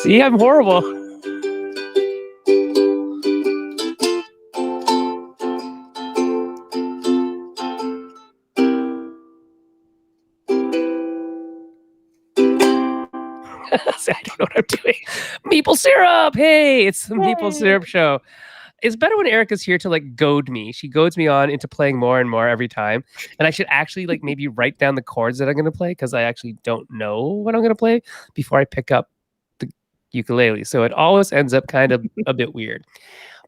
See, I'm horrible. I don't know what I'm doing. Maple syrup. Hey, it's the Maple Syrup Show. It's better when Erica's here to like goad me. She goads me on into playing more and more every time. And I should actually like maybe write down the chords that I'm going to play because I actually don't know what I'm going to play before I pick up the ukulele. So it always ends up kind of a bit weird.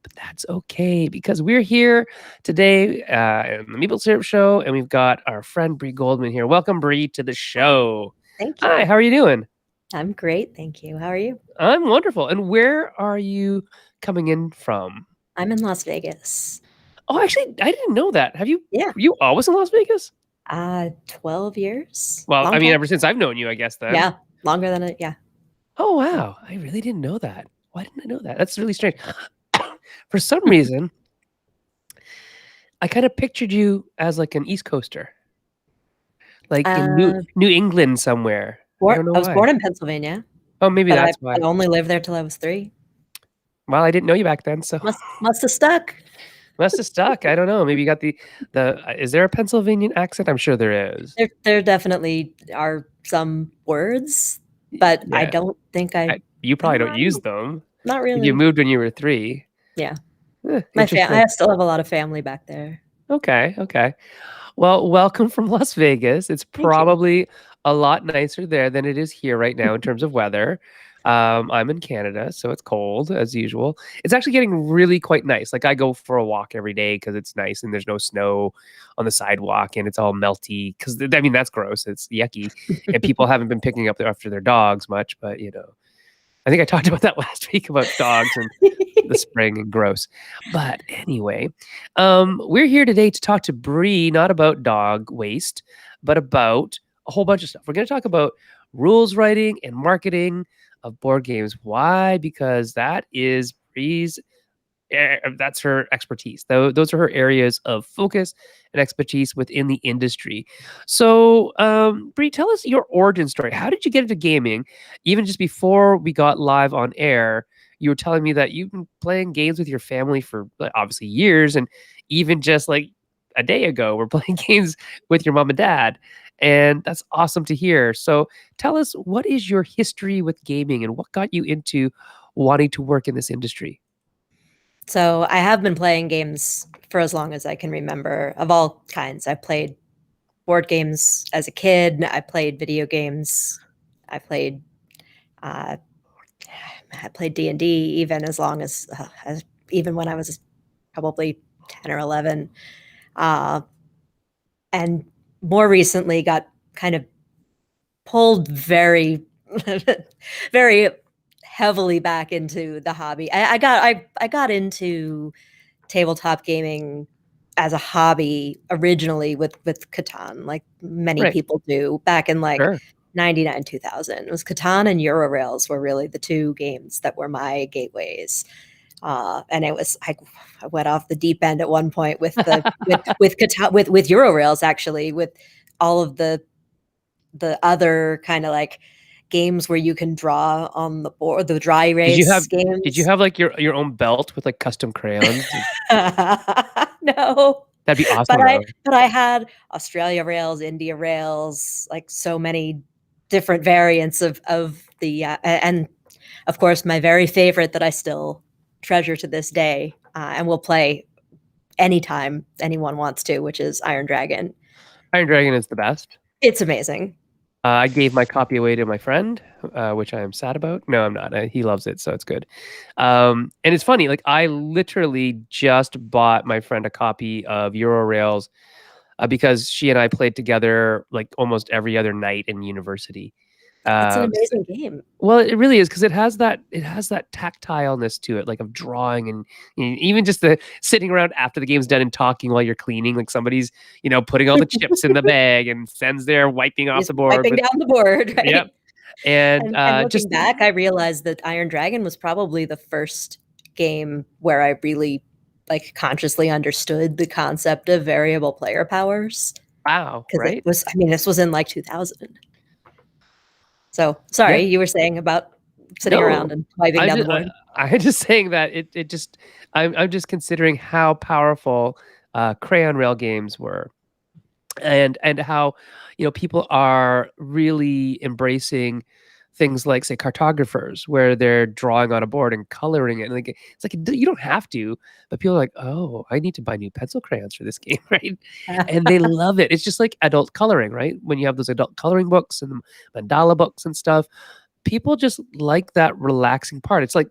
But that's okay because we're here today in the Maple Syrup Show and we've got our friend Bree Goldman here. Welcome, Bree, to the show. Thank you. Hi, how are you doing? I'm great, thank you. How are you? I'm wonderful. And where are you coming in from? I'm in Las Vegas. Oh, actually, I didn't know that. Have you? Yeah. Were you always in Las Vegas? 12 years. Well, Long I mean, time. ever since I've known you, I guess then. Yeah, longer than it. Yeah. Oh, wow. I really didn't know that. Why didn't I know that? That's really strange. For some reason, I kind of pictured you as like an East Coaster, like in New England somewhere. I don't know was why. born in Pennsylvania. Oh, maybe that's why. I only lived there till I was 3. Well, I didn't know you back then, so must have stuck. Must have stuck. I don't know. Maybe you got the. Is there a Pennsylvania accent? I'm sure there is. There definitely are some words, but yeah. I don't think you probably don't use them. Not really. You moved when you were 3. Yeah. I still have a lot of family back there. Okay. Well, welcome from Las Vegas. It's probably a lot nicer there than it is here right now in terms of weather. I'm in Canada, so it's cold as usual. It's actually getting really quite nice. Like I go for a walk every day because it's nice and there's no snow on the sidewalk and it's all melty. Because I mean that's gross. It's yucky, and people haven't been picking up after their dogs much. But you know, I think I talked about that last week about dogs and the spring and gross. But anyway, we're here today to talk to Bree, not about dog waste, but about a whole bunch of stuff. We're going to talk about rules writing and marketing of board games. Why? Because that is Bree's, that's her expertise. Those are her areas of focus and expertise within the industry. So, Bree, tell us your origin story. How did you get into gaming? Even just before we got live on air, you were telling me that you've been playing games with your family for obviously years, and even just like a day ago, we're playing games with your mom and dad. And that's awesome to hear. So tell us, what is your history with gaming and what got you into wanting to work in this industry? So I have been playing games for as long as I can remember, of all kinds. I played board games as a kid. I played video games. I played D&D even as long as even when I was probably 10 or 11. And more recently got kind of pulled very, very heavily back into the hobby. I got into tabletop gaming as a hobby originally with Catan, like many people do back in like 99, 2000. It was Catan and Eurorails were really the 2 games that were my gateways. And it was I went off the deep end at one point with the with Eurorails, actually, with all of the other kind of like games where you can draw on the board, the dry erase games. Did you have like your own belt with like custom crayons? No. That'd be awesome. But I had Australia Rails, India Rails, like so many different variants of the and of course my very favorite that I still treasure to this day and will play anytime anyone wants to, which is Iron Dragon. Iron Dragon is the best. It's amazing. I gave my copy away to my friend, which I am sad about. No, I'm not. He loves it, so it's good. And it's funny, like I literally just bought my friend a copy of Eurorails because she and I played together like almost every other night in university. It's an amazing game. Well, it really is, because it has that tactileness to it, like of drawing, and even just the sitting around after the game's done and talking while you're cleaning, like somebody's putting all the chips in the bag and sends there wiping off the board, wiping down the board. Right? Yep. And looking just back, I realized that Iron Dragon was probably the first game where I really like consciously understood the concept of variable player powers. Wow! Right? This was in like 2000. So sorry, you were saying about sitting around No, and wiping I down the just I, board. I'm just saying that it just I'm just considering how powerful crayon rail games were, and how people are really embracing things like, say, cartographers, where they're drawing on a board and coloring it. And like, it's like you don't have to, but people are like, oh, I need to buy new pencil crayons for this game, right? And they love it. It's just like adult coloring, right? When you have those adult coloring books and mandala books and stuff, people just like that relaxing part. It's like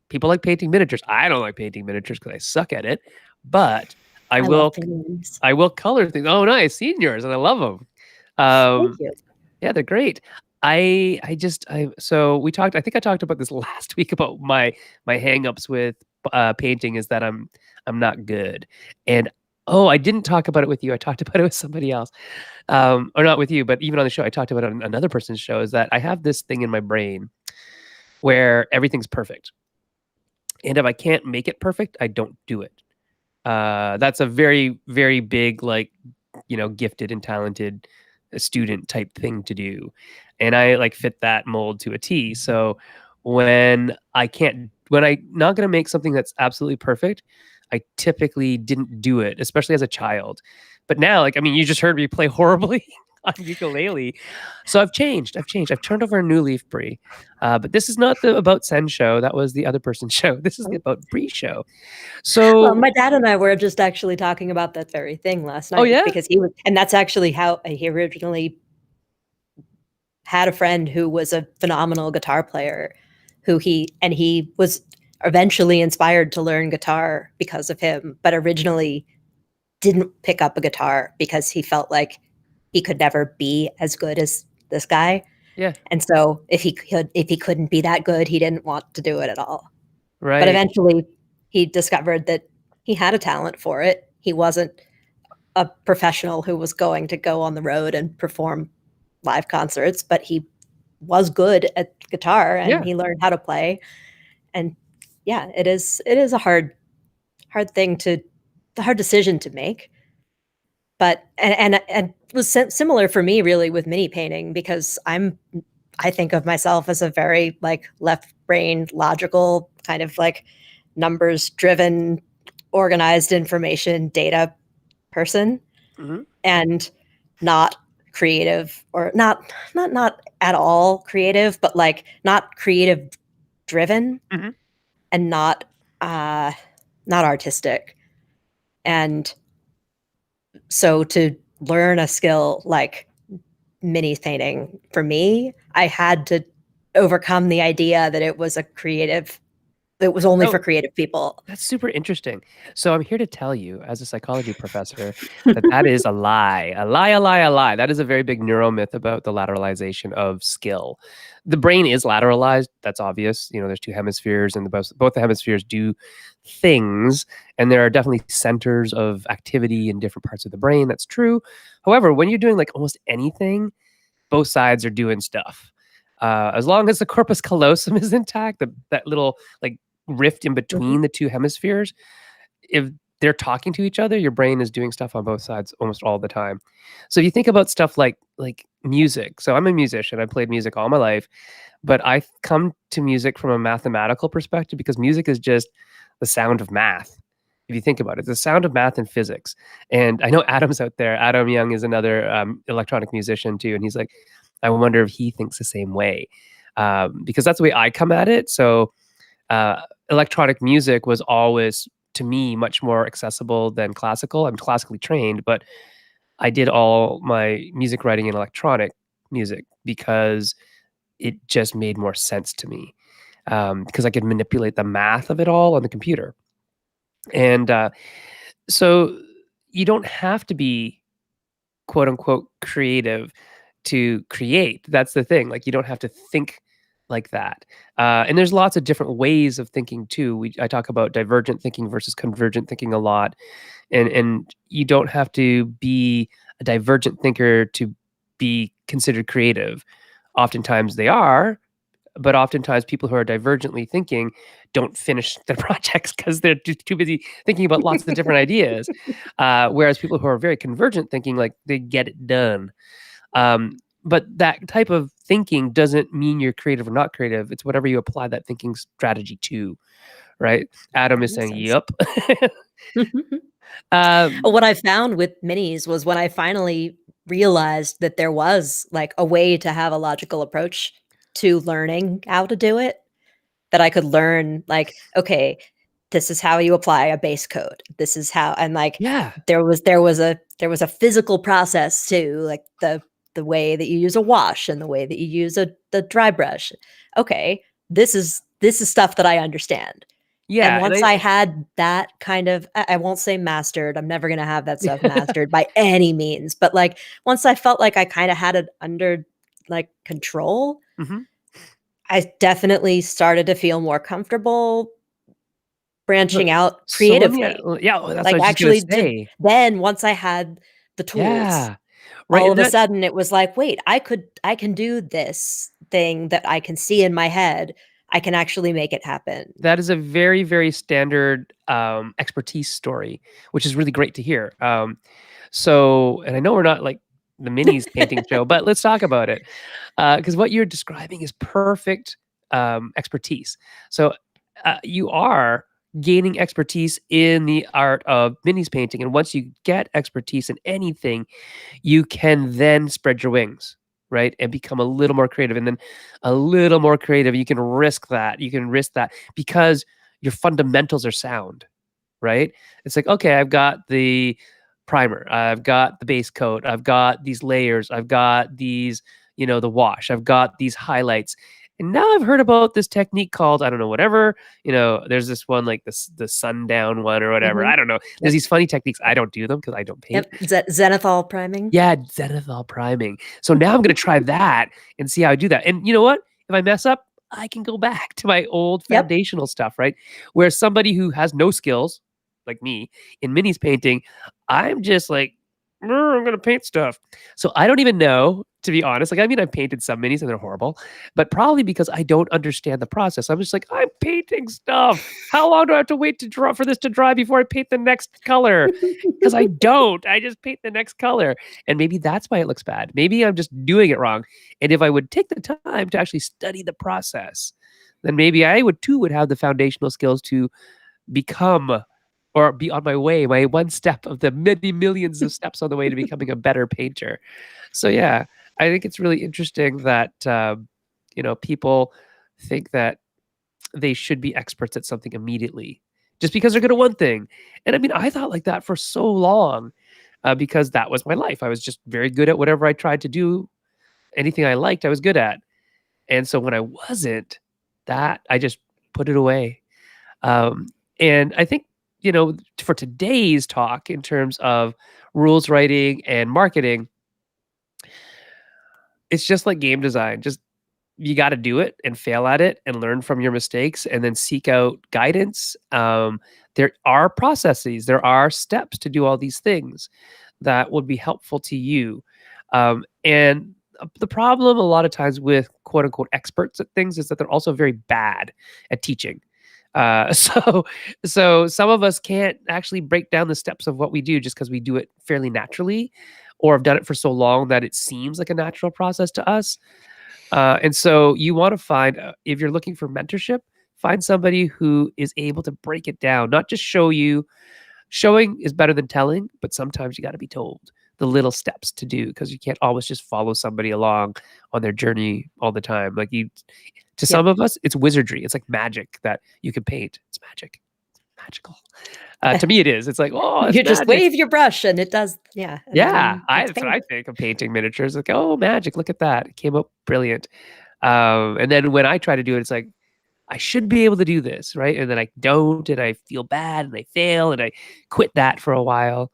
people like painting miniatures. I don't like painting miniatures because I suck at it, but I I love will penguins. I will color things. Oh, nice. Seen yours, and I love them. Thank Um, you. yeah, they're great. So we talked, I think I talked about this last week about my hangups with painting is that I'm not good. And oh, I didn't talk about it with you. I talked about it with somebody else. Or not with you, but even on the show, I talked about it on another person's show, is that I have this thing in my brain where everything's perfect. And if I can't make it perfect, I don't do it. That's a very, very big, like, gifted and talented student type thing to do. And I like fit that mold to a T. So when I'm not going to make something that's absolutely perfect, I typically didn't do it, especially as a child. But now, like, I mean, you just heard me play horribly on ukulele. So I've changed. I've turned over a new leaf, Bree. But this is not the About Sen show. That was the other person's show. This is the About Bree show. Well, So, my dad and I were just actually talking about that very thing last oh night yeah, because and that's actually how he originally had a friend who was a phenomenal guitar player he was eventually inspired to learn guitar because of him, but originally didn't pick up a guitar because he felt like he could never be as good as this guy. yeah, And so if he couldn't be that good, he didn't want to do it at all. But right, eventually he discovered that he had a talent for it. He wasn't a professional who was going to go on the road and perform live concerts, but he was good at guitar and yeah. he learned how to play. And yeah, it is a hard thing to the hard decision to make. But and it was similar for me really with mini painting because I think of myself as a very like left brain logical kind of like numbers driven organized information data person Hmm. and not creative or not at all creative, but like not creative driven Hmm. and not artistic. And so to learn a skill like mini painting for me, I had to overcome the idea that it was only for Oh, creative people. that's super interesting. So I'm here to tell you, as a psychology professor, that that is a lie. A lie, a lie, a lie. That is a very big neuromyth about the lateralization of skill. The brain is lateralized. That's obvious. There's two hemispheres, and both the hemispheres do things, and there are definitely centers of activity in different parts of the brain. That's true. However, when you're doing like almost anything, both sides are doing stuff. As long as the corpus callosum is intact, that little like rift in Mhm. between the two hemispheres, if they're talking to each other, your brain is doing stuff on both sides almost all the time. So if you think about stuff like music. So I'm a musician. I played music all my life, but I come to music from a mathematical perspective because music is just the sound of math. If you think about it, the sound of math and physics. And I know Adam's out there. Adam Young is another electronic musician too, and he's like, I wonder if he thinks the same way, because that's the way I come at it. So electronic music was always, to me, much more accessible than classical. I'm classically trained, but I did all my music writing in electronic music because it just made more sense to me, because I could manipulate the math of it all on the computer. And so you don't have to be quote unquote creative to create. That's the thing. Like, you don't have to think like that. And there's lots of different ways of thinking too. I talk about divergent thinking versus convergent thinking a lot. And you don't have to be a divergent thinker to be considered creative. Oftentimes they are, but oftentimes people who are divergently thinking don't finish their projects because they're too busy thinking about lots of different ideas. Whereas people who are very convergent thinking, like, they get it done. But that type of thinking doesn't mean you're creative or not creative. It's whatever you apply that thinking strategy to, right? Adam That is makes saying, sense. "Yep." um, What I found with minis was when I finally realized that there was, like, a way to have a logical approach to learning how to do it, that I could learn, like, okay, this is how you apply a base coat. This is how, and, like, yeah, there was a physical process too, like the way that you use a wash and the way that you use the dry brush. Okay, this is stuff that I understand. And yeah, and once I had that kind of, I won't say mastered, I'm never gonna have that stuff mastered by any means, but, like, once I felt like I kinda had it under, like, control, mhm. I definitely started to feel more comfortable So, branching out so let me, creatively. yeah, well, that's what I Like, was just gonna actually to say. then once I had the tools, Yeah, right, all and of a that's sudden it was like, "Wait, I can do this thing that I can see in my head. I can actually make it happen." that is a very, very standard expertise story, which is really great to hear. So, and I know we're not like the minis painting show, but let's talk about it because what you're describing is perfect expertise. So, you are gaining expertise in the art of minis painting, and once you get expertise in anything, you can then spread your wings, right? And become a little more creative. And then a little more creative. You can risk that. You can risk that because your fundamentals are sound, right? It's like, okay, I've got the primer, I've got the base coat, I've got these layers, I've got these, the wash, I've got these highlights. And now I've heard about this technique called, I don't know, whatever, there's this one like this the sundown one or whatever. I Mhm. don't know. There's Yep. these funny techniques. I don't do them because I don't paint. Yep. Zenithal priming. Yeah, zenithal priming. So now I'm gonna try that and see how I do that. And you know what? If I mess up, I can go back to my old Yep. foundational stuff, right? Where somebody who has no skills, like me, in minis painting, I'm just like, I'm gonna paint stuff. So I don't even know, to be honest. Like, I mean, I've painted some minis and they're horrible, but probably because I don't understand the process. I'm just like, I'm painting stuff. How long do I have to wait to draw for this to dry before I paint the next color? Because I don't. I just paint the next color. And maybe that's why it looks bad. Maybe I'm just doing it wrong. And if I would take the time to actually study the process, then maybe I would have the foundational skills to become or be on my way, my one step of the many millions of steps on the way to becoming a better painter. So yeah, I think it's really interesting that people think that they should be experts at something immediately just because they're good at one thing. And I mean, I thought like that for so long because that was my life. I was just very good at whatever I tried to do. Anything I liked, I was good at. And so when I wasn't, that I just put it away. Um, and I think, for today's talk in terms of rules writing and marketing, it's just like game design. Just you got to do it and fail at it and learn from your mistakes and then seek out guidance. There are processes, there are steps to do all these things that would be helpful to you. And the problem a lot of times with quote unquote experts at things is that they're also very bad at teaching. So, so some of us can't actually break down the steps of what we do just because we do it fairly naturally, or have done it for so long that it seems like a natural process to us. And so you want to find, if you're looking for mentorship, find somebody who is able to break it down, not just show you. Showing is better than telling, but sometimes you got to be told the little steps to do because you can't always just follow somebody along on their journey all the time. To some Yep. of us, it's wizardry. It's like magic that you can paint. It's magic, magical. To me, it is. It's like, oh, it's You just magic. wave your brush and it does, yeah, and Yeah, then I it's that's what I painted. think of painting miniatures. Like, oh, magic! Look at that. It came up brilliant. And then when I try to do it, it's like I should be able to do this, right? And then I don't, and I feel bad, and I fail, and I quit that for a while.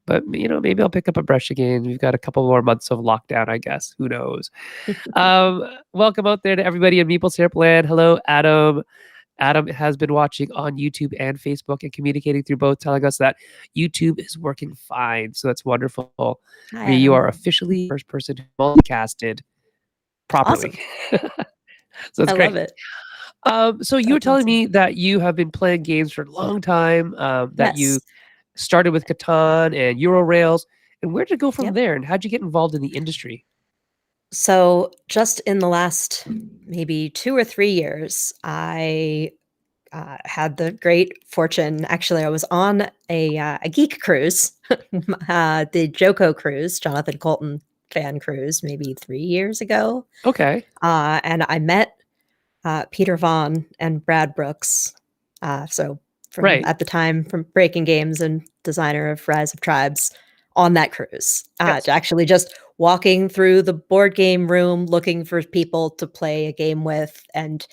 But maybe I'll pick up a brush again. We've got a couple more months of lockdown, I guess. Who knows? Welcome out there to everybody in Meeple Syrup Land. Hello, Adam. Adam has been watching on YouTube and Facebook and communicating through both, telling us that YouTube is working fine. So that's wonderful. Hi, Bree, you Adam. are officially the first person who multicasted properly. Awesome. So it's I love great. it. So you were That's telling awesome. me that you have been playing games for a long time, that you Yes. started with Catan and Euro Rails. And where did it go from Yep. there? And how'd you get involved in the industry? So just in the last maybe 2 or 3 years, I had the great fortune. Actually, I was on a geek cruise, the Joko cruise, Jonathan Colton fan cruise, maybe 3 years ago, Okay. and I met Peter Vaughn and Brad Brooks. So from Right. at the time from Breaking Games and designer of Rise of Tribes on that cruise, Yes. actually just walking through the board game room looking for people to play a game with, and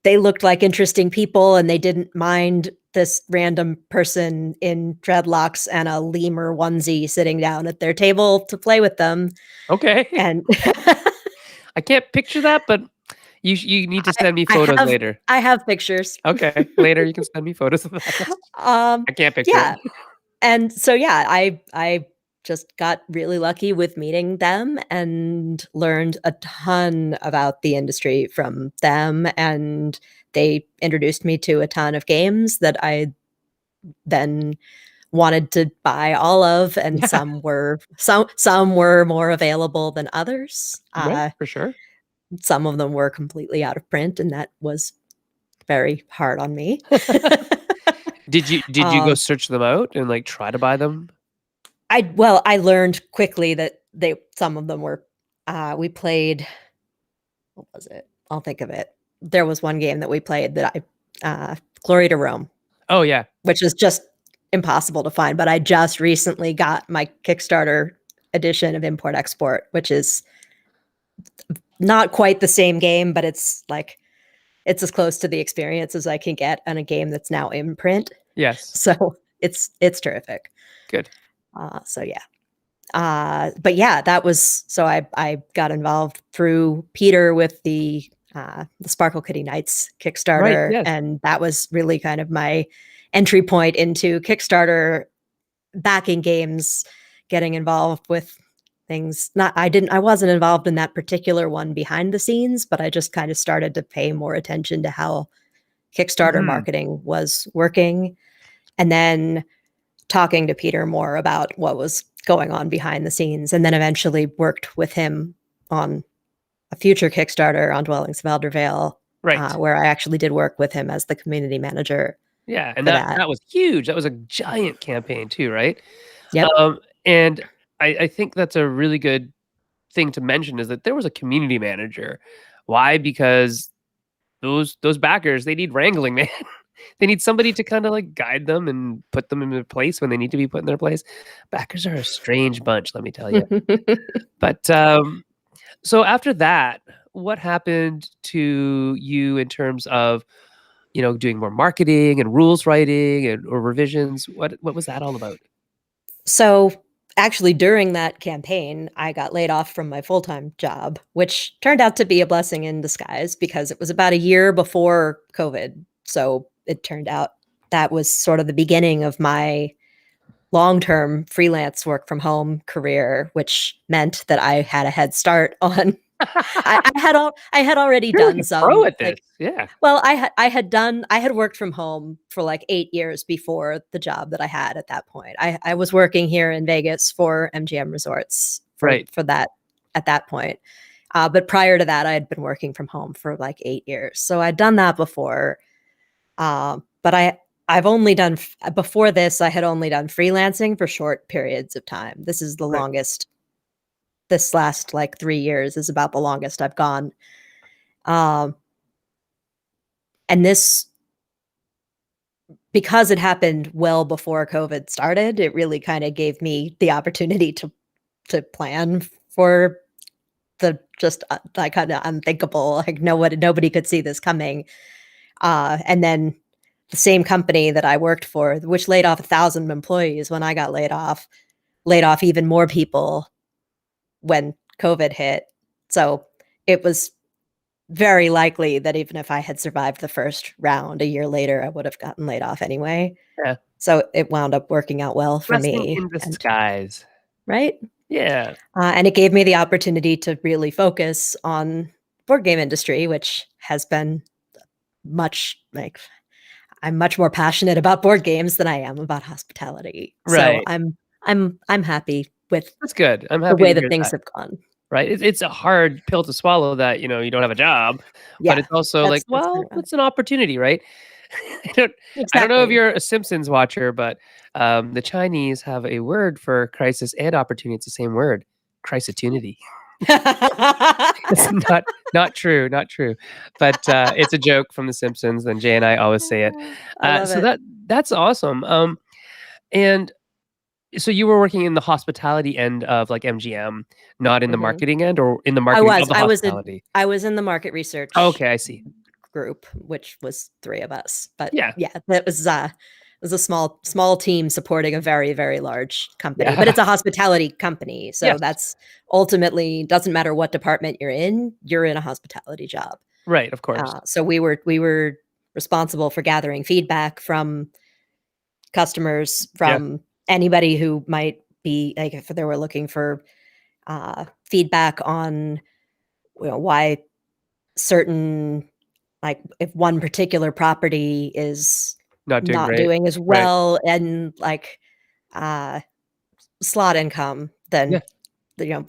they looked like interesting people and they didn't mind this random person in dreadlocks and a lemur onesie sitting down at their table to play with them. Okay. And I can't picture that, but you need to I send me I photos have later. I have pictures. Okay. Later, you can send me photos of that. Um, I can't picture yeah, it. and so, yeah, I just got really lucky with meeting them and learned a ton about the industry from them, and they introduced me to a ton of games that I then wanted to buy all of, and Yeah. some were more available than others. Right. For sure. Some of them were completely out of print, and that was very hard on me. Did you go Um, search them out and, like, try to buy them? I learned quickly that some of them were, we played, what was it? I'll think of it. There was one game that we played that Glory to Rome, Oh, yeah. which is just impossible to find, but I just recently got my Kickstarter edition of Import Export, which is not quite the same game, but it's as close to the experience as I can get on a game that's now in print. Yes. So it's terrific. Good. So yeah. But yeah, that was so I got involved through Peter with the Sparkle Kitty Nights Right, Kickstarter, yes. and that was really kind of my entry point into Kickstarter backing games, getting involved with things. Not I wasn't involved in that particular one behind the scenes, but I just kind of started to pay more attention to how Kickstarter Mhm. marketing was working, and then talking to Peter more about what was going on behind the scenes, and then eventually worked with him on a future Kickstarter on Dwellings of Eldervale, Right. where I actually did work with him as the community manager Yeah, and for that that. that was huge. That was a giant campaign too, right? Yep. And I think that's a really good thing to mention is that there was a community manager. Why? Because those backers, they need wrangling, man. They need somebody to kinda, like, guide them and put them in their place when they need to be put in their place. Backers are a strange bunch, let me tell you. But, so after that, what happened to you in terms of, doing more marketing and rules writing and or revisions? What was that all about? So, actually, during that campaign, I got laid off from my full-time job, which turned out to be a blessing in disguise because it was about a year before COVID. So, it turned out that was sort of the beginning of my long-term freelance work from home career, which meant that I had a head start on I had already You're like done a pro some, at this. like, Yeah. well, I had worked from home for, like, 8 years before the job that I had at that point. I was working here in Vegas for MGM Resorts Right. for that at that point. But prior to that, I had been working from home for, like, 8 years. So I'd done that before, but I've only done f before this, I had only done freelancing for short periods of time. This is the Right. longest this last, like, 3 years is about the longest I've gone. Um, and this because it happened well before COVID started, it really kinda gave me the opportunity to plan for the just, like, kinda unthinkable, like, nobody could see this coming. And then the same company that I worked for, which laid off 1,000 employees when I got laid off even more people when COVID hit. So, it was very likely that even if I had survived the first round, a year later, I would have gotten laid off anyway. Yeah. So it wound up working out well for Blessing me, in and disguise. right? Yeah. And it gave me the opportunity to really focus on board game industry, which has been much like I'm much more passionate about board games than I am about hospitality. So Right. I'm happy with That's good. I'm the happy way to that hear things that. have gone. right? It's a hard pill to swallow that, you don't have a job, but Yeah, it's also like, that's kind well, of it's an opportunity, right? I don't I don't know if exactly. you're a Simpsons watcher, but, the Chinese have a word for crisis and opportunity. It's the same word, crisitunity. It's not true, not true, but, it's a joke from The Simpsons, and Jay and I always say it. I love So it. that's awesome, and so you were working in the hospitality end of, like, MGM, not in the Mhm. marketing end or in the I marketing was of the I was in hospitality? I was in the market research Okay, I see. group, which was 3 of us, but Yeah, yeah, that was a small team supporting a very, very large company, but yeah, it's a hospitality company, so yes, that's ultimately doesn't matter what department you're in a hospitality job. right, of course. So we were responsible for gathering feedback from customers, Yeah, from anybody who might be like, if they were looking for, feedback on, why certain like, if one particular property is not doing not great. doing as Right. well and, like, uh, slot income, then, Yeah.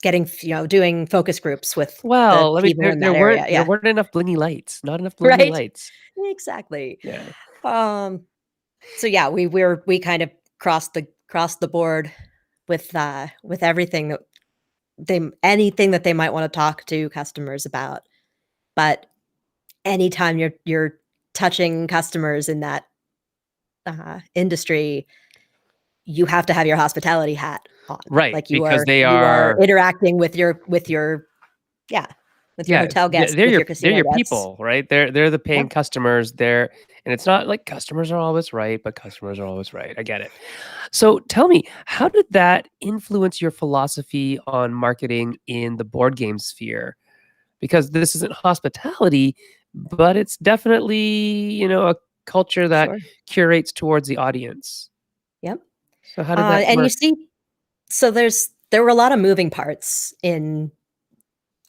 getting doing focus groups with the Well, I mean, people there in there that weren't area, there yeah. weren't enough blingy lights, not enough blingy Right? lights. Exactly. Yeah. Um, so yeah, we kind of crossed the board with everything that anything that they might wanna talk to customers about, but anytime you're touching customers in that, industry, you have to have your hospitality hat on. Right, Like, you because are they you are are interacting with your yeah, with your yeah, hotel guests, they're with your your they're casino your guests. people, right? They're the paying Yep, customers, and it's not like customers are always right, but customers are always right. I get it. So tell me, how did that influence your philosophy on marketing in the board game sphere? Because this isn't hospitality, but it's definitely, a culture that sure. curates towards the audience. Yep. So how did that And you work? see so there were a lot of moving parts in,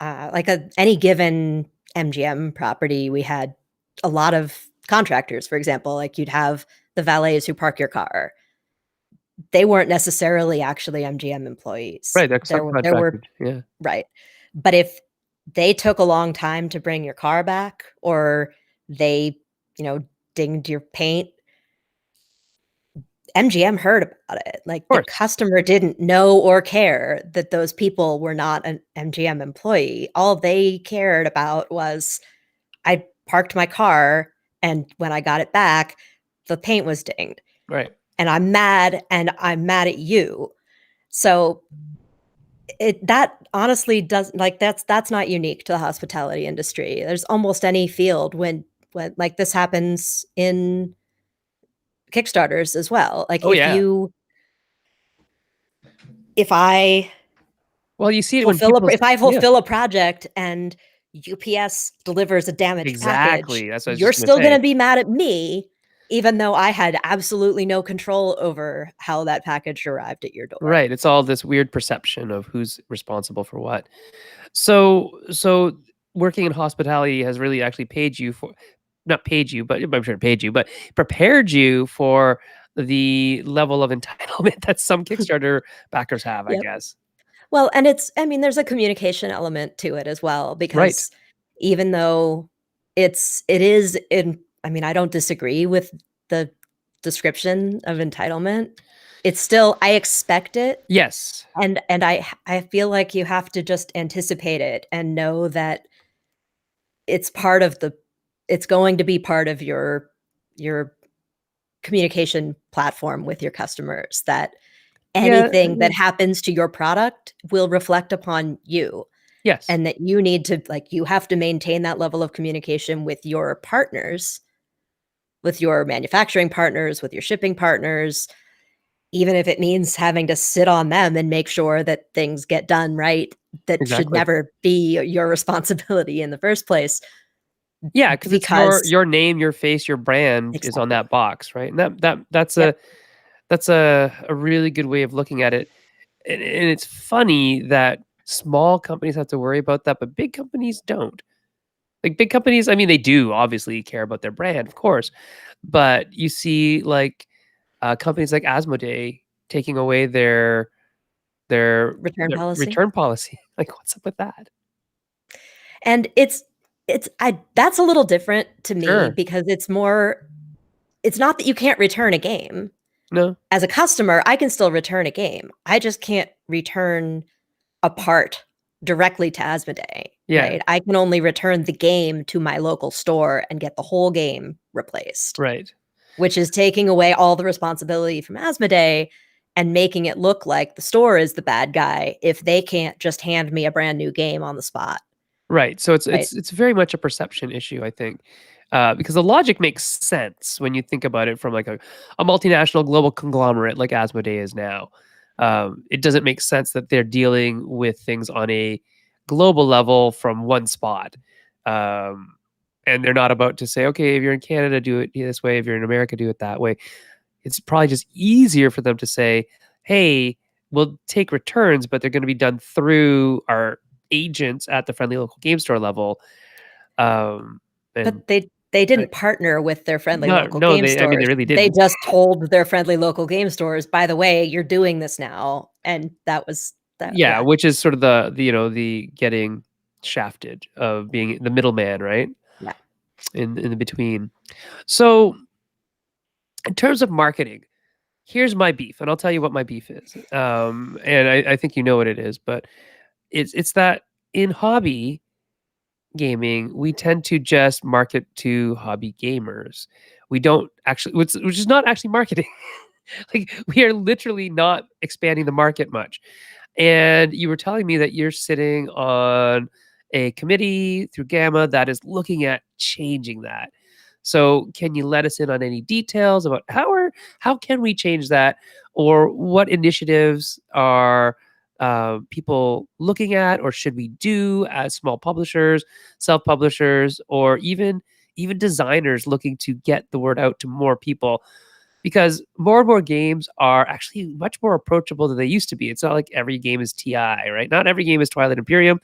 like, any given MGM property. We had a lot of contractors, for example, like, you'd have the valets who park your car. They weren't necessarily actually MGM employees. Right, they're There were subcontracted, yeah. right. But if they took a long time to bring your car back or they, you know, dinged your paint, MGM heard about it. Of Like, the course. customer didn't know or care that those people were not an MGM employee. All they cared about was, "I parked my car, and when I got it back, the paint was dinged, Right. and I'm mad at you." So it that honestly does like, that's not unique to the hospitality industry. There's almost any field when like, this happens in Kickstarters as well. Like, Oh, yeah. if I Well, you see it when people's if I yeah, fulfill a project and UPS delivers a damaged package, exactly, that's what I was you're just gonna still say. gonna be mad at me, even though I had absolutely no control over how that package arrived at your door. Right, it's all this weird perception of who's responsible for what. So working in hospitality has really actually paid you for not paid you, but I'm sure it paid you, but prepared you for the level of entitlement that some Kickstarter backers have, I Yep. guess. Well, and I mean, there's a communication element to it as well, Right. because even though it is in I mean, I don't disagree with the description of entitlement. It's still I expect it, Yes. and I feel like you have to just anticipate it and know that it's part of the it's going to be part of your communication platform with your customers, that Yeah, anything that yeah. happens to your product will reflect upon you. Yes. And that you need to like, you have to maintain that level of communication with your partners, with your manufacturing partners, with your shipping partners, even if it means having to sit on them and make sure that things get done right, that should Exactly. never be your responsibility in the first place, Yeah, because it's because your name, your face, your brand is on exactly. that box, right? And that's Yep. a really good way of looking at it. And it's funny that small companies have to worry about that, but big companies don't. Like big companies, I mean, they do obviously care about their brand, of course, but you see like companies like Asmodee taking away their Return policy. return policy. Like, what's up with that? And that's a little different to me Sure. because it's not that you can't return a game. No. As a customer, I can still return a game. I just can't return a part directly to Asmodee, Yeah. right? I can only return the game to my local store and get the whole game replaced, Right. which is taking away all the responsibility from Asmodee and making it look like the store is the bad guy if they can't just hand me a brand new game on the spot, Right. So it's right? it's very much a perception issue, I think, because the logic makes sense when you think about it from like a multinational global conglomerate like Asmodee is now. It doesn't make sense that they're dealing with things on a global level from one spot, um, and they're not about to say, okay, if you're in Canada, do it this way. If you're in America, do it that way. It's probably just easier for them to say, hey, we'll take returns, but they're going to be done through our agents at the friendly local game store level. Um, and But they I, didn't partner with their friendly local no, game they, I mean, they stores. really They didn't. just told their friendly local game stores, "By the way, you're doing this now." And that was that, Yeah, yeah. which is sort of the getting shafted of being the middleman, right? Yeah. In the between. So in terms of marketing, here's my beef, and I'll tell you what my beef is. And I think you know what it is, but it's that in hobby gaming, we tend to just market to hobby gamers. We don't actually, which is not actually marketing. Like, we are literally not expanding the market much. And you were telling me that you're sitting on a committee through Gamma that is looking at changing that. So, can you let us in on any details about how can we change that, or what initiatives are people looking at, or should we do as small publishers, self publishers, or even designers looking to get the word out to more people? Because more and more games are actually much more approachable than they used to be. It's not like every game is TI, right? Not every game is Twilight Imperium,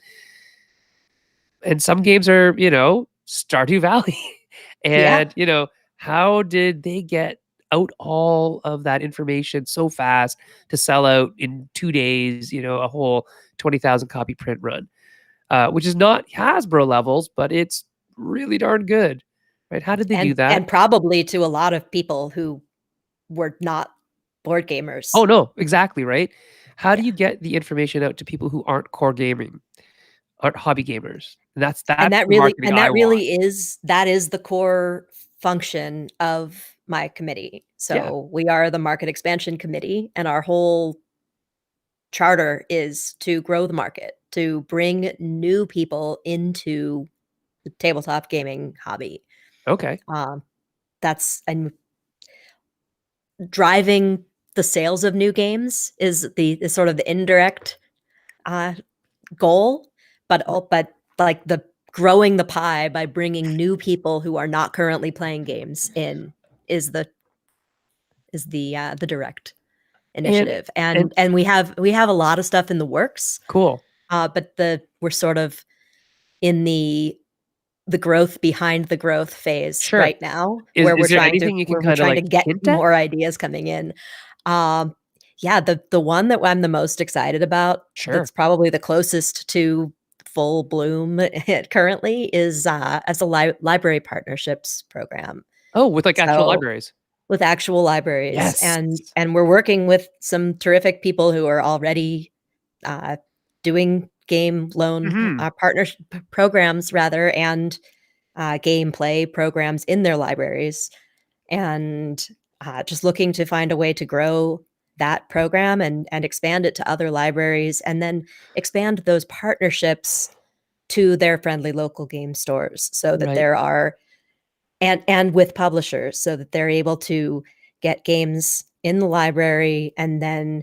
and some games are, Stardew Valley. Yeah. And, how did they get out all of that information so fast to sell out in 2 days, a whole 20,000 copy print run, which is not Hasbro levels, but it's really darn good, right? How did they do that? And probably to a lot of people who were not board gamers. Oh, no, exactly, right? How do Yeah. you get the information out to people who aren't core gaming, aren't hobby gamers? And that's And the marketing I that want. really is that is the core function of my committee. Yeah. So, we are the market expansion committee, and our whole charter is to grow the market, to bring new people into the tabletop gaming hobby. Okay. Um, that's and driving the sales of new games is sort of the indirect, uh, goal, but, like, the growing the pie by bringing new people who are not currently playing games in is the direct And initiative, and and we have a lot of stuff in the works, cool. but we're sort of in the growth behind the growth phase Sure. right now, Is where is there anything you can we're kinda, trying to like, get hint at? more ideas coming in. Um, yeah, the one that I'm the most excited about, Sure. that's probably the closest to full bloom currently is, as a library partnerships program. Oh, with, like, actual So, libraries. with actual libraries, Yes. and we're working with some terrific people who are already, uh, doing game loan, Mhm. programs rather, and gameplay programs in their libraries, and just looking to find a way to grow that program and expand it to other libraries, and then expand those partnerships to their friendly local game stores so that Right. there are and with publishers so that they're able to get games in the library and then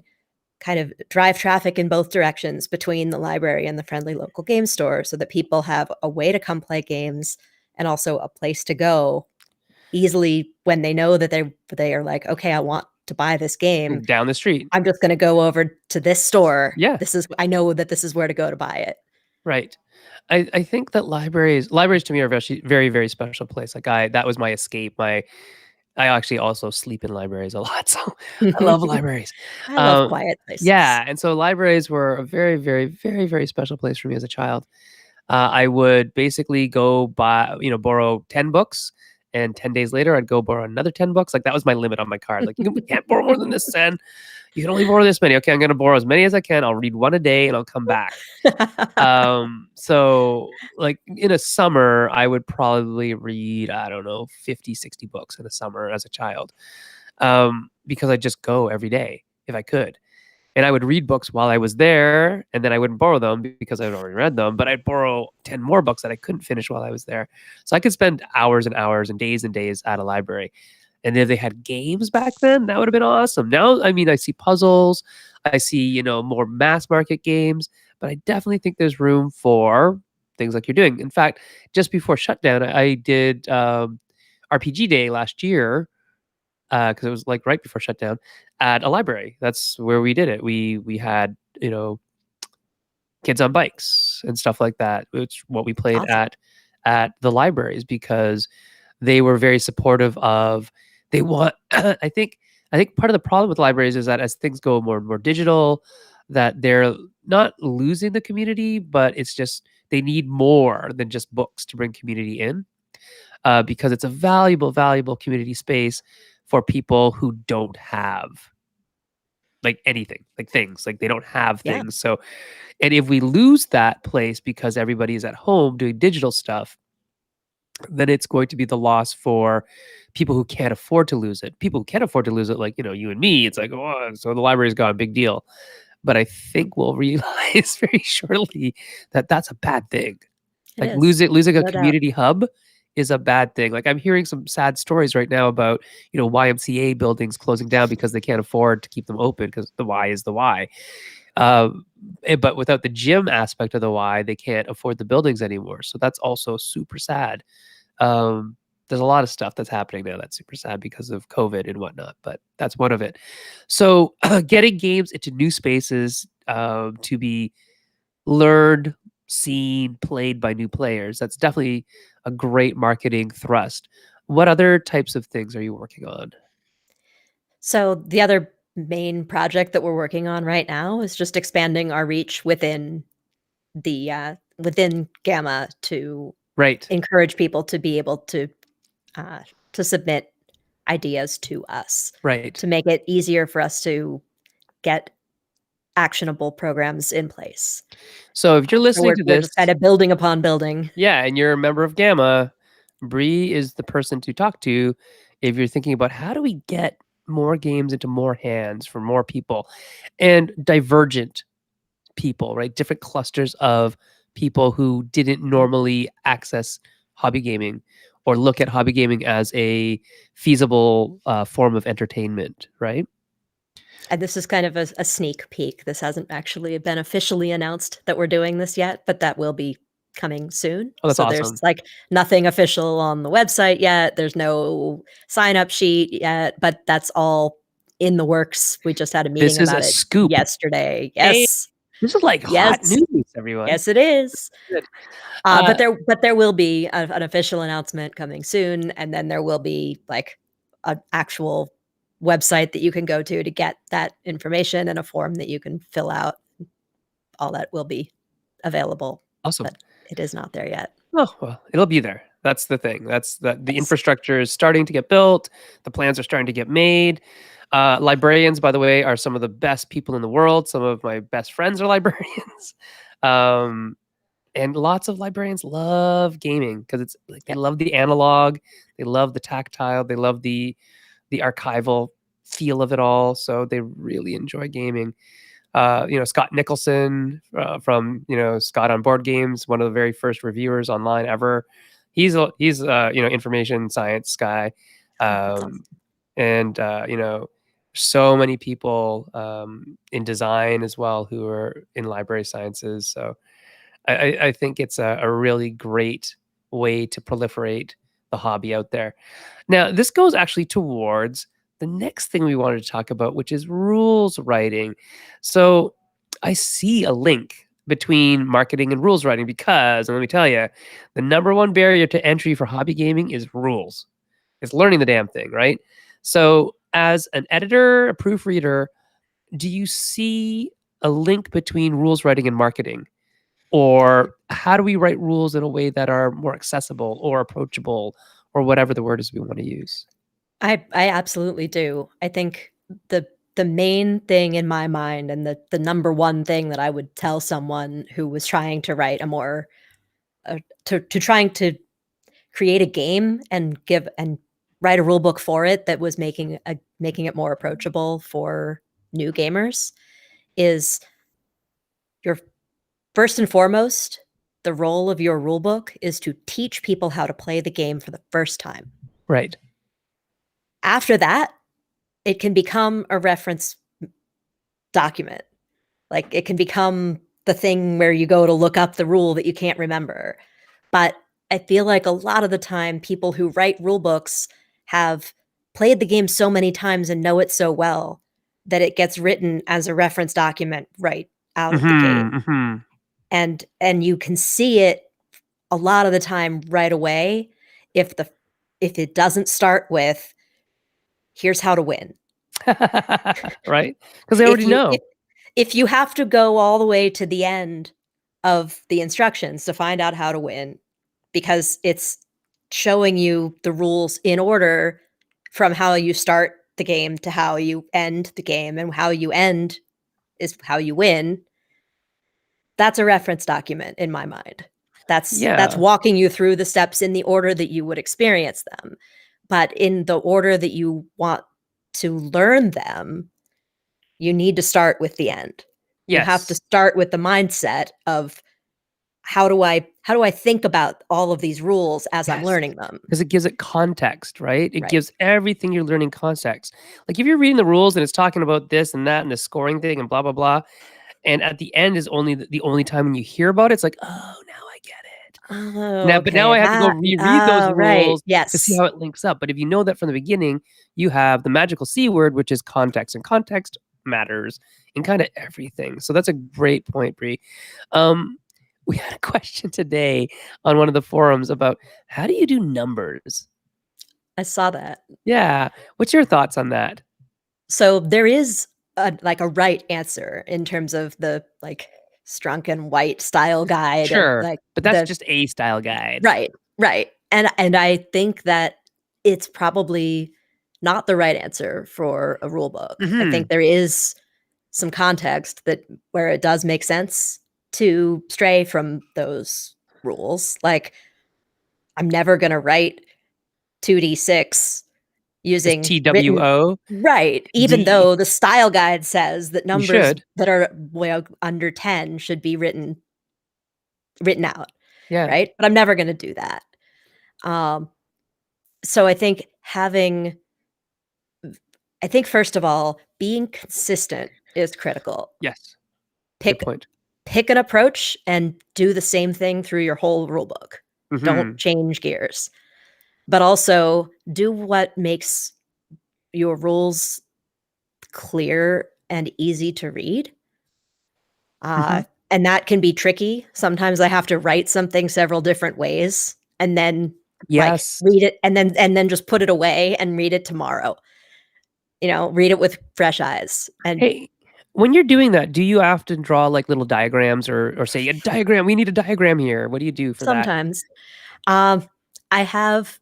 kind of drive traffic in both directions between the library and the friendly local game store so that people have a way to come play games and also a place to go easily when they know that they are like, "Okay, I want to buy this game. Down the street. I'm just gonna go over to this store. Yeah. I know that this is where to go to buy it." Right. I think that libraries to me are very, very, very special place. Like, that was my escape, my I actually also sleep in libraries a lot, so I love libraries. I love Um, quiet places. yeah, and so libraries were a very, very, very, very special place for me as a child. I would basically go buy, borrow 10 books, and 10 days later, I'd go borrow another 10 books. Like, that was my limit on my card. Like, "You can't borrow more than this, Sen. You can only borrow this many." "Okay, I'm gonna borrow as many as I can. I'll read 1 a day, and I'll come back." So, like, in a summer, I would probably read, I don't know, 50, 60 books in a summer as a child, because I'd just go every day if I could. And I would read books while I was there, and then I wouldn't borrow them because I'd already read them, but I'd borrow 10 more books that I couldn't finish while I was there. So I could spend hours and hours and days at a library. And if they had games back then, that would have been awesome. Now, I mean, I see puzzles, I see, more mass market games, but I definitely think there's room for things like you're doing. In fact, just before shutdown, I did RPG Day last year, because it was like right before shutdown at a library. That's where we did it. We had, kids on bikes and stuff like that. Which what we played Awesome. at the libraries, because they were very supportive of. They want. I think part of the problem with libraries is that as things go more and more digital, that they're not losing the community, but it's just they need more than just books to bring community in, because it's a valuable, valuable community space for people who don't have like anything, like things, like they don't have Yeah. things. So, and if we lose that place because everybody is at home doing digital stuff, then it's going to be the loss for people who can't afford to lose it. People who can't afford to lose it, like, you and me, it's like, oh, so the library's gone, big deal. But I think we'll realize very shortly that that's a bad thing. It Like is. losing a No doubt. community hub is a bad thing. Like, I'm hearing some sad stories right now about, YMCA buildings closing down because they can't afford to keep them open because the Y is the Y. But without the gym aspect of the Y, they can't afford the buildings anymore. So that's also super sad. Um, there's a lot of stuff that's happening now that's super sad because of COVID and whatnot, but that's one of it. So getting games into new spaces, to be learned, seen, played by new players. That's definitely a great marketing thrust. What other types of things are you working on? So the other main project that we're working on right now is just expanding our reach within Gamma to Right, encourage people to be able to submit ideas to us, right. to make it easier for us to get actionable programs in place. So if you're So listening we're to we're this, just kinda building upon building. yeah, and you're a member of Gamma, Bree is the person to talk to if you're thinking about how do we get more games into more hands for more people, and divergent people, right? Different clusters of people who didn't Mhm. normally access hobby gaming or look at hobby gaming as a feasible form of entertainment, right? And this is kind of a sneak peek. This hasn't actually been officially announced that we're doing this yet, but that will be coming soon. Oh, that's So there's, awesome. like, nothing official on the website yet. There's no sign-up sheet yet, but that's all in the works. We just had a meeting This is a about it scoop. yesterday. Hey, Yes. this is like hot Yes. news, everyone. Yes, it is. Good. But Uh, there will be an official announcement coming soon, and then there will be, like, an actual website that you can go to get that information and a form that you can fill out. All that will be available, awesome. but it is not there yet. Oh, well, it'll be there. That's the thing. That's the Yes. infrastructure is starting to get built. The plans are starting to get made. Librarians, by the way, are some of the best people in the world. Some of my best friends are librarians. Um, and lots of librarians love gaming because it's like they Yep. love the analog, they love the tactile, they love the archival feel of it all. So they really enjoy gaming. Scott Nicholson, from Scott on Board Games, one of the very first reviewers online ever. He's information science guy, Oh, that's awesome. um, and so many people in design as well who are in library sciences. So I think it's a really great way to proliferate the hobby out there. Now, this goes actually towards the next thing we wanted to talk about, which is rules writing. So I see a link between marketing and rules writing because, and let me tell you, the number one barrier to entry for hobby gaming is rules. It's learning the damn thing, right? So as an editor, a proofreader, do you see a link between rules writing and marketing? Or how do we write rules in a way that are more accessible or approachable or whatever the word is we want to use? I absolutely do. I think the main thing in my mind and the number one thing that I would tell someone who was trying to write a more to trying to create a game and give and write a rule book for it that was making it more approachable for new gamers is your first and foremost, the role of your rule book is to teach people how to play the game for the first time. Right. After that, it can become a reference document. Like, it can become the thing where you go to look up the rule that you can't remember. But I feel like a lot of the time, people who write rule books have played the game so many times and know it so well that it gets written as a reference document right out of the gate. And you can see it a lot of the time right away if it doesn't start with, "Here's how to win." Right? Because they If already you know. if you have to go all the way to the end of the instructions to find out how to win, because it's showing you the rules in order from how you start the game to how you end the game, and how you end is how you win, that's a reference document in my mind. That's Yeah. walking you through the steps in the order that you would experience them. But in the order that you want to learn them, you need to start with the end. You have to Yes. start with the mindset of, how do I think about all of these rules as I'm Yes. learning them? Because it gives it context, right? It Right. gives everything you're learning context. Like if you're reading the rules and it's talking about this and that and the scoring thing and blah blah blah, and at the end is only the only time when you hear about it, it's like, oh, now I get it. Oh, Now okay. I have to go That reread those oh, right. rules to see Yes. how it links up. But if you know that from the beginning, you have the magical C word, which is context, and context matters in kind of everything. So that's a great point, Bree. Um, we had a question today on one of the forums about how do you do numbers? I saw that. Yeah. What's your thoughts on that? So there is a right answer in terms of the, like, Strunk and White style guide and, Sure. like, But that's the just a style guide. right, right. And I think that it's probably not the right answer for a rule book. I Hmm. think there is some context that where it does make sense to stray from those rules. Like, I'm never gonna write 2d6 Is using written TWO? right, even D. though the style guide says that You numbers should. that are well under 10 should be written out, Yeah. right? But I'm never gonna do that. Um, so I think first of all, being consistent is critical. Yes. Good Pick point. pick an approach and do the same thing through your whole rule book. Don't Hmm. change gears. But also do what makes your rules clear and easy to read. Hmm. And that can be tricky. Sometimes I have to write something several different ways and then, like, Yes. read it and then just put it away and read it tomorrow. Read it with fresh eyes. And Hey, when you're doing that, do you often draw like little diagrams or say a diagram? We need a diagram here. What do you do for that? sometimes, um, I have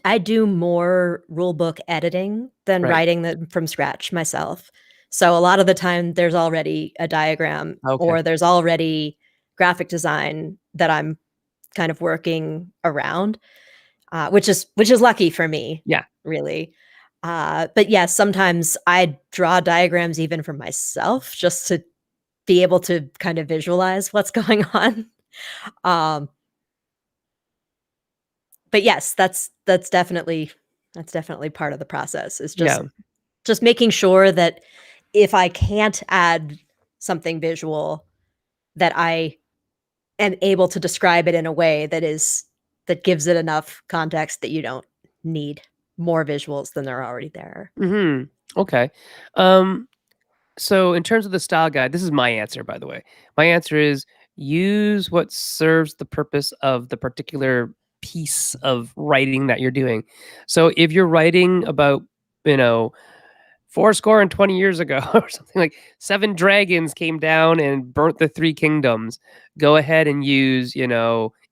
I do more rule book editing than Right. writing them from scratch myself. So a lot of the time there's already a diagram Okay. or there's already graphic design that I'm kind of working around, which is lucky for me, Yeah. really. But yes, sometimes I draw diagrams even for myself just to be able to kind of visualize what's going on. Um, but yes, that's definitely part of the process, is just Yeah. just making sure that if I can't add something visual, that I am able to describe it in a way that gives it enough context that you don't need more visuals than are already there. Hmm. Okay. Um, so in terms of the style guide, this is my answer, by the way. My answer is use what serves the purpose of the particular piece of writing that you're doing. So if you're writing about, you know, 20 years ago or something, like 7 dragons came down and burnt the 3 kingdoms, go ahead and use,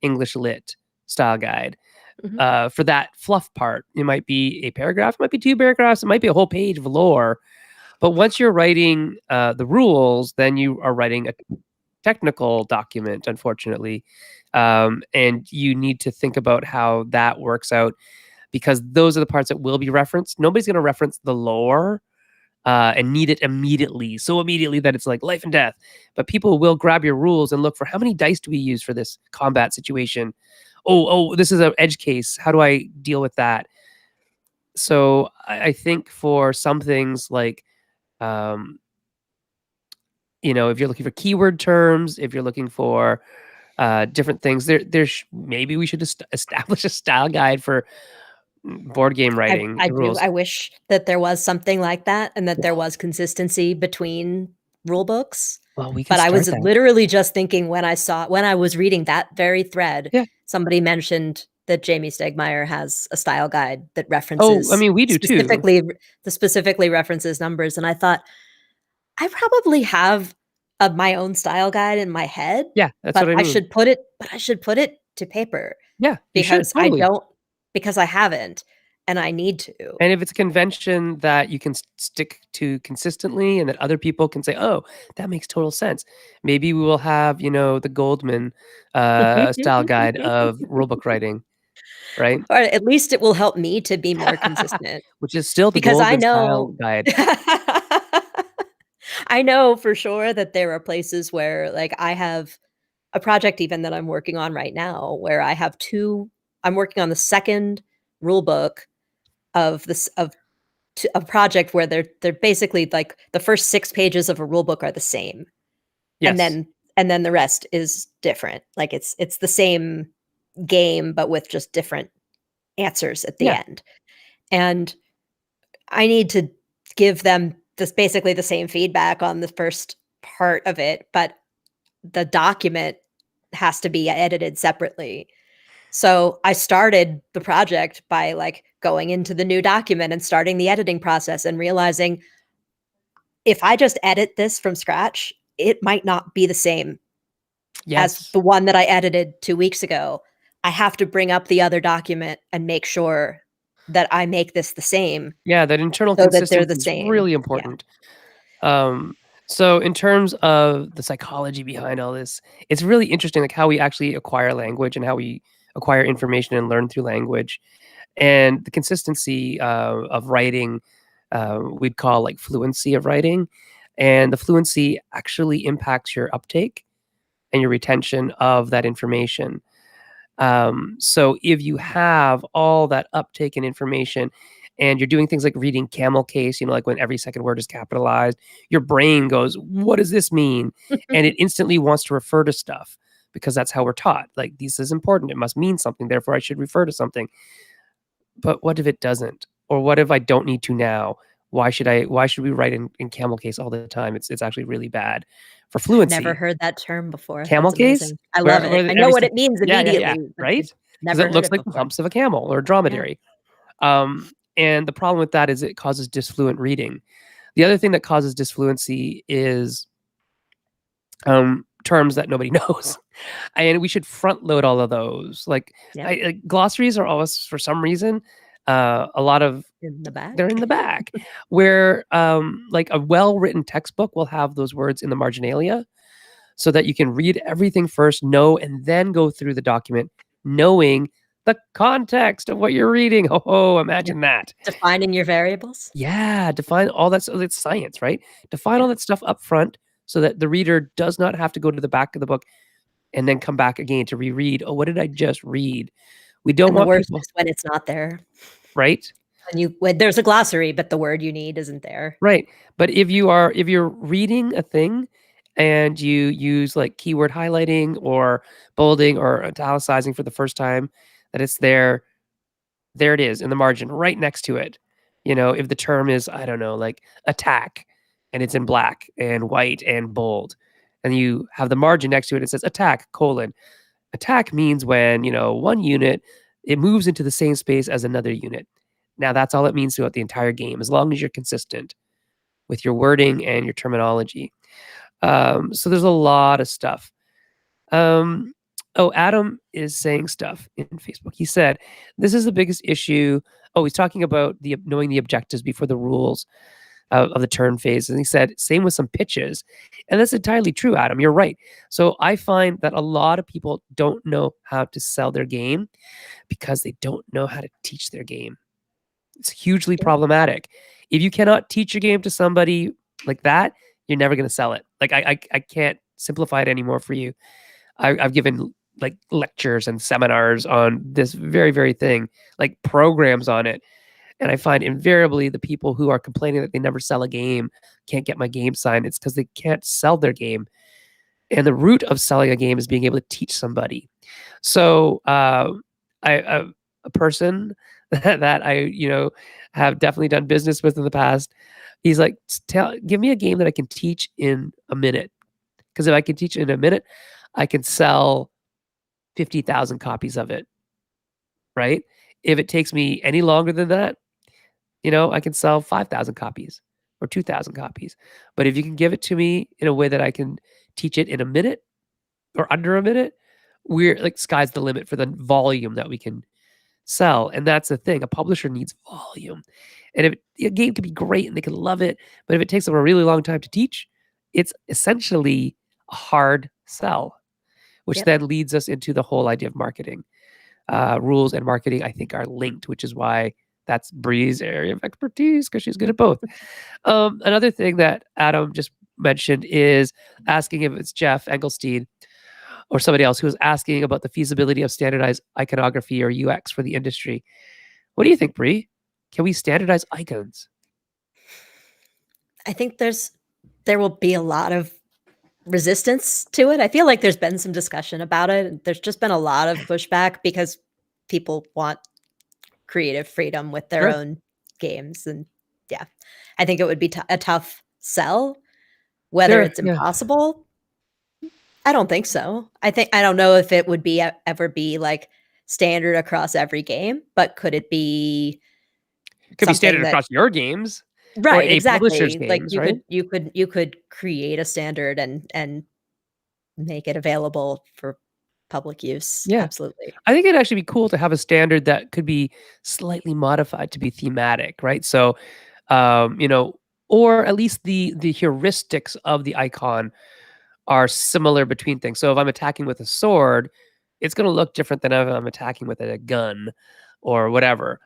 English Lit style guide. Mhm. For that fluff part, it might be a paragraph, it might be 2 paragraphs, it might be a whole page of lore. But once you're writing the rules, then you are writing a technical document, unfortunately. And you need to think about how that works out, because those are the parts that will be referenced. Nobody's going to reference the lore and need it immediately, so immediately that it's like life and death. But people will grab your rules and look for, how many dice do we use for this combat situation? Oh, this is an edge case. How do I deal with that? So I think for some things like, um, if you're looking for keyword terms, if you're looking for different things, maybe we should establish a style guide for board game writing, I the do. rules. I wish that there was something like that and that there Well, was consistency between rule books. we could But I start was that. literally just thinking when I was reading that very thread, Yeah. somebody mentioned that Jamie Stegmaier has a style guide that Oh, I references mean, we do too. specifically references numbers, and I thought, I probably have my own style guide in my head, Yeah, that's but what I mean. I should put it to paper Yeah, you should because I totally. don't because I haven't, and I need to. And if it's a convention that you can stick to consistently and that other people can say, "Oh, that makes total sense." Maybe we will have, the Goldman style guide of rulebook writing, right? Or at least it will help me to be more consistent Which is still the because I Goldman know style guide. I know for sure that there are places where, like, I have a project even that I'm working on right now where I'm working on the 2nd rule book of this of a project where they're basically, like, the first 6 pages of a rule book are the same, and Yes. then the rest is different. Like, it's the same game, but with just different answers at the Yeah. end, and I need to give them this basically the same feedback on the first part of it, but the document has to be edited separately. So I started the project by, like, going into the new document and starting the editing process and realizing if I just edit this from scratch, it might not be the same as Yes. the one that I edited 2 weeks ago. I have to bring up the other document and make sure that I make this the same Yeah, that internal so that they're the consistency is same. really Yeah. important. So in terms of the psychology behind all this, it's really interesting, like how we actually acquire language and how we acquire information and learn through language. And the consistency of writing, we'd call like fluency of writing. And the fluency actually impacts your uptake and your retention of that information. So if you have all that uptake and information and you're doing things like reading camel case, like when every second word is capitalized, your brain goes, what does this mean? And it instantly wants to refer to stuff because that's how we're taught. Like, this is important. It must mean something. Therefore, I should refer to something. But what if it doesn't? Or what if I don't need to now? Why should we write in camel case all the time? It's actually really bad for I've never fluency. heard that term before. Camel That's case? amazing. I love Where it. the I know every what step. it means Yeah, immediately, but right? I've Because never it heard looks it like the before. humps of a camel or a Yeah. dromedary. And the problem with that is it causes disfluent reading. The other thing that causes disfluency is terms that nobody knows. And we should front load all of those. Like, Yep. glossaries are always, for some reason, a lot of In the they're in back. the back, where like a well-written textbook will have those words in the marginalia so that you can read everything first, know, and then go through the document, knowing the context of what you're reading. Oh, Yep. imagine that. Defining your variables. Yeah, define all that. So it's science, right? Define Yeah. all that stuff up front so that the reader does not have to go to the back of the book and then come back again to reread. Oh, what did I just read? We don't And the want worst people, is when it's not there. right? When there's a glossary, but the word you need isn't there. Right. But if you're reading a thing and you use like keyword highlighting or bolding or italicizing for the first time, that it's there it is in the margin right next to it. If the term is, I don't know, like attack, and it's in black and white and bold, and you have the margin next to it, it says attack, colon. Attack means when, one unit it moves into the same space as another unit. Now, that's all it means throughout the entire game, as long as you're consistent with your wording and your terminology. So there's a lot of stuff. Oh, Adam is saying stuff in Facebook. He said, this is the biggest issue. Oh, he's talking about knowing the objectives before the rules of the turn phase. And he said, same with some pitches. And that's entirely true, Adam. You're right. So I find that a lot of people don't know how to sell their game because they don't know how to teach their game. It's hugely problematic. If you cannot teach your game to somebody like that, you're never going to sell it. Like I can't simplify it anymore for you. I've given like lectures and seminars on this very, very thing, like programs on it. And I find invariably the people who are complaining that they never sell a game, can't get my game signed, it's because they can't sell their game. And the root of selling a game is being able to teach somebody. So a person that I, have definitely done business with in the past, he's like, give me a game that I can teach in a minute. Because if I can teach it in a minute, I can sell 50,000 copies of it, right? If it takes me any longer than that, I can sell 5,000 copies or 2,000 copies. But if you can give it to me in a way that I can teach it in a minute or under a minute, we're like sky's the limit for the volume that we can sell. And that's the thing. A publisher needs volume. And if a game can be great and they can love it, but if it takes them a really long time to teach, it's essentially a hard sell, which then leads us into the whole idea of marketing. Rules and marketing, I think, are linked, which is why that's Bree's area of expertise, because she's good at both. Another thing that Adam just mentioned is asking if it's Jeff Engelstein or somebody else who was asking about the feasibility of standardized iconography or UX for the industry. What do you think, Bree? Can we standardize icons? I think there will be a lot of resistance to it. I feel like there's been some discussion about it. There's just been a lot of pushback because people want creative freedom with their own games. And yeah, I think it would be a tough sell. Whether it's impossible, I don't think so. I don't know if it would be ever be like standard across every game, but could it be? It could be standard across your games, right? Or a publisher's Exactly. Like games, right? you could create a standard and make it available for public use. Yeah. Absolutely. I think it'd actually be cool to have a standard that could be slightly modified to be thematic, right? So, or at least the heuristics of the icon are similar between things. So if I'm attacking with a sword, it's going to look different than if I'm attacking with a gun or whatever.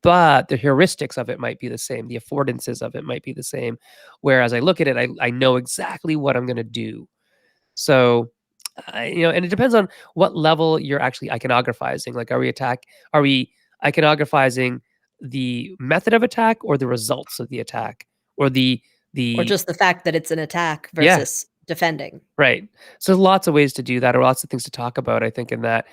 But the heuristics of it might be the same. The affordances of it might be the same. Whereas I look at it, I know exactly what I'm going to do. So, and it depends on what level you're actually iconographizing. Like, are we iconographizing the method of attack or the results of the attack or or just the fact that it's an attack versus defending. Right. So there's lots of ways to do that, or lots of things to talk about, I think, in that.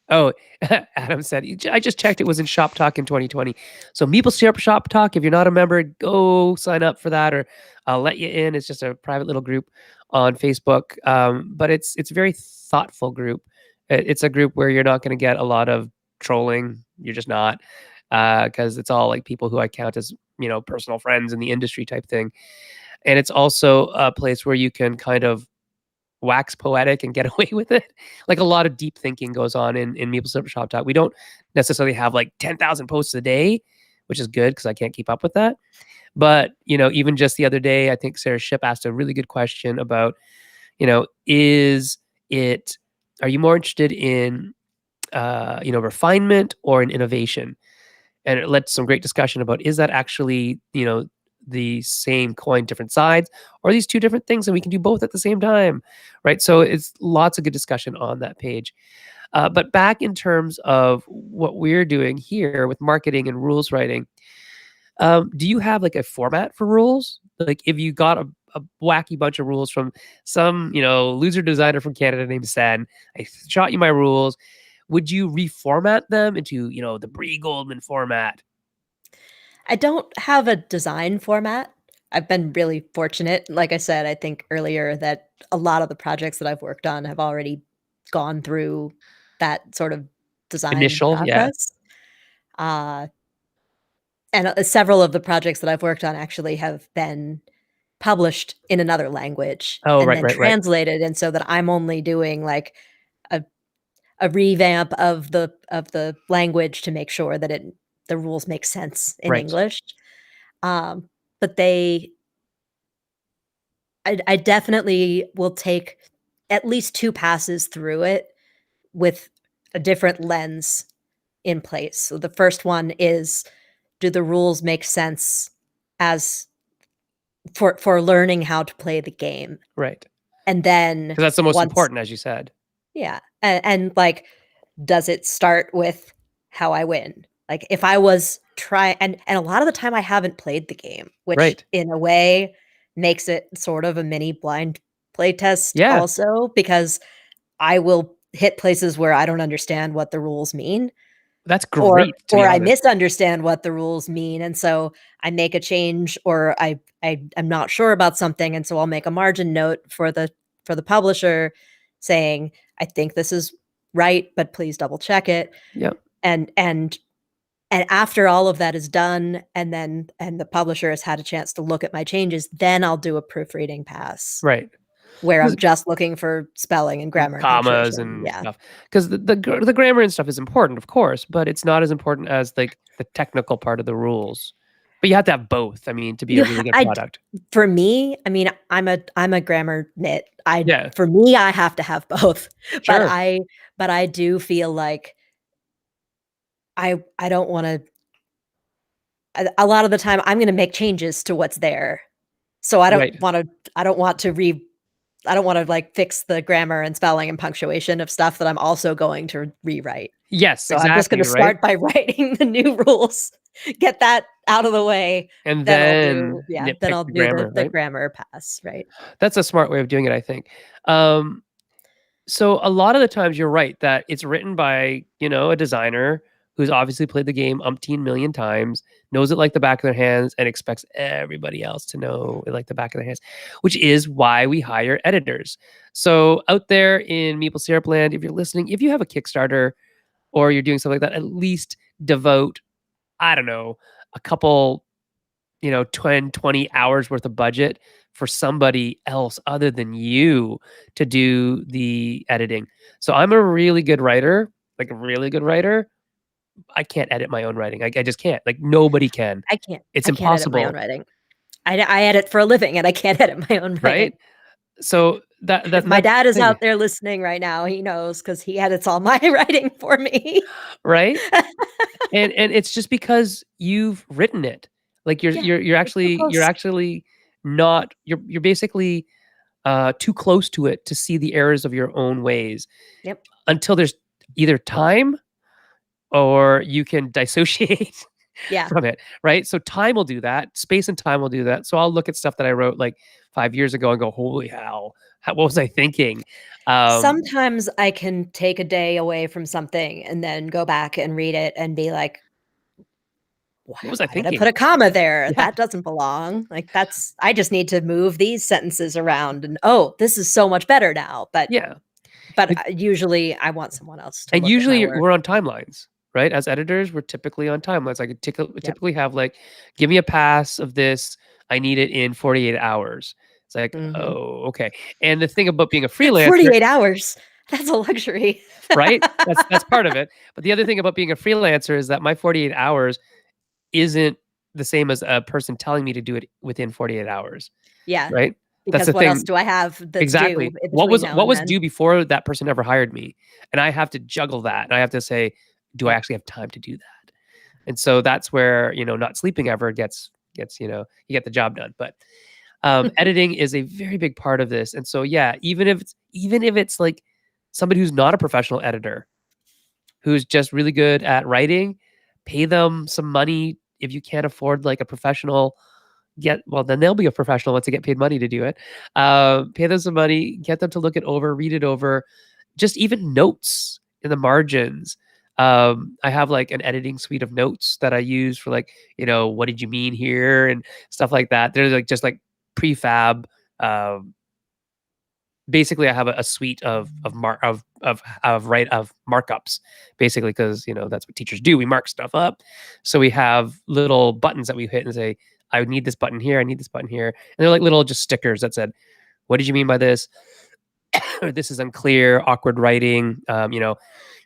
Oh, Adam said, I just checked. It was in Shop Talk in 2020. So Meeple Shop Talk, if you're not a member, go sign up for that, or I'll let you in. It's just a private little group on Facebook. But it's a very thoughtful group. It's a group where you're not going to get a lot of trolling. You're just not, because it's all like people who I count as, personal friends in the industry type thing. And it's also a place where you can kind of wax poetic and get away with it. Like a lot of deep thinking goes on in Meeple Shop Talk. We don't necessarily have like 10,000 posts a day, which is good because I can't keep up with that. But, even just the other day, I think Sarah Shipp asked a really good question about, are you more interested in, refinement or in innovation? And it led to some great discussion about, is that actually, the same coin, different sides, or are these two different things and we can do both at the same time, right? So it's lots of good discussion on that page. But back in terms of what we're doing here with marketing and rules writing, do you have like a format for rules? Like if you got a wacky bunch of rules from some, loser designer from Canada named Sen, I shot you my rules, would you reformat them into, the Bree Goldman format? I don't have a design format. I've been really fortunate. Like I said, I think earlier that a lot of the projects that I've worked on have already gone through that sort of design Initial, yeah. process. And several of the projects that I've worked on actually have been published in another language Oh, and right, then right, right, translated, and so that I'm only doing like a a revamp of the language to make sure that the rules make sense in right, English. Um, but I definitely will take at least 2 passes through it with a different lens in place. So the first one is, do the rules make sense as for learning how to play the game? right. And then 'Cause that's the most once important, as you said. yeah, and, like, does it start with how I win? Like, if I was try and a lot of the time I haven't played the game, which Right. in a way makes it sort of a mini blind play test Yeah, also, because I will hit places where I don't understand what the rules mean, that's great, to be or I honest. misunderstand what the rules mean, and so I make a change, or I'm not sure about something, and so I'll make a margin note for the publisher saying, "I think this is right, but please double check it." Yep, And and and after all of that is done, and the publisher has had a chance to look at my changes, then I'll do a proofreading pass right. where 'Cause I'm just looking for spelling and grammar and commas punctuation. and Yeah. stuff, 'cause the grammar and stuff is important, of course, but it's not as important as, like, the technical part of the rules. But you have to have both, I mean, to be a You really ha good I product. For me, I mean, I'm a grammar nit. Yeah, For me, I have to have both, but sure. I do feel like I don't wanna a lot of the time, I'm gonna make changes to what's there. So Right. I don't want to I don't wanna, like, fix the grammar and spelling and punctuation of stuff that I'm also going to rewrite. Yes, So I'm just gonna exactly, right? start by writing the new rules, get that out of the way, And then then then nitpick I'll the do grammar, the right? grammar pass, right? That's a smart way of doing it, I think. Um, so a lot of the times you're right that it's written by, a designer who's obviously played the game umpteen million times, knows it like the back of their hands, and expects everybody else to know it like the back of their hands, which is why we hire editors. So out there in Maple Syrup Land, if you're listening, if you have a Kickstarter or you're doing something like that, at least devote, I don't know, a couple 10, 20 hours worth of budget for somebody else other than you to do the editing. So I'm a really good writer, like a really good writer. I can't edit my own writing. I just can't. Like nobody can. It's I can't edit my own impossible, writing. I edit for a living, and I can't edit my own right? writing. So that If that my that's dad the is thing, out there listening right now, he knows because he edits all my writing for me. right? And it's just because you've written it. Like you're Yeah, you're you're it's so actually you're close. actually not you're basically too close to it to see the errors of your own ways Yep. until there's either time or you can dissociate Yeah. from it, right? So time will do that. Space and time will do that. So I'll look at stuff that I wrote like 5 years ago and go, "Holy hell, what was I thinking?" Um, Sometimes I can take a day away from something and then go back and read it and be like, what was I why did I put thinking? a comma there? Yeah, That doesn't belong. Like I just need to move these sentences around and oh, this is so much better now. yeah. But Like, usually I want someone else to and look at my usually work. we're on timelines, right? As editors, we're typically on timelines. Like, Yep. typically have like, give me a pass of this. I need it in 48 hours. It's like, Mhm. oh, okay. And the thing about being a freelancer, 48 hours. That's a luxury. right? That's part of it. But the other thing about being a freelancer is that my 48 hours isn't the same as a person telling me to do it within 48 hours, Yeah, right? That's because the what else thing. do I have that's due Exactly. in What between was now what and was then? due before that person ever hired me? And I have to juggle that. And I have to say, do I Yep. actually have time to do that? And so that's where, not sleeping ever gets, you get the job done. But editing is a very big part of this. And so yeah, even if it's like somebody who's not a professional editor, who's just really good at writing, pay them some money if you can't afford like a professional. Then they'll be a professional once they get paid money to do it. Pay them some money, get them to look it over, read it over, just even notes in the margins. I have like an editing suite of notes that I use for like, what did you mean here and stuff like that. They're like just like prefab um, basically I have a suite of markups, basically, because that's what teachers do. We mark stuff up. So we have little buttons that we hit and say, I need this button here, I need this button here. And they're like little just stickers that said, what did you mean by this? Or this is unclear, awkward writing. You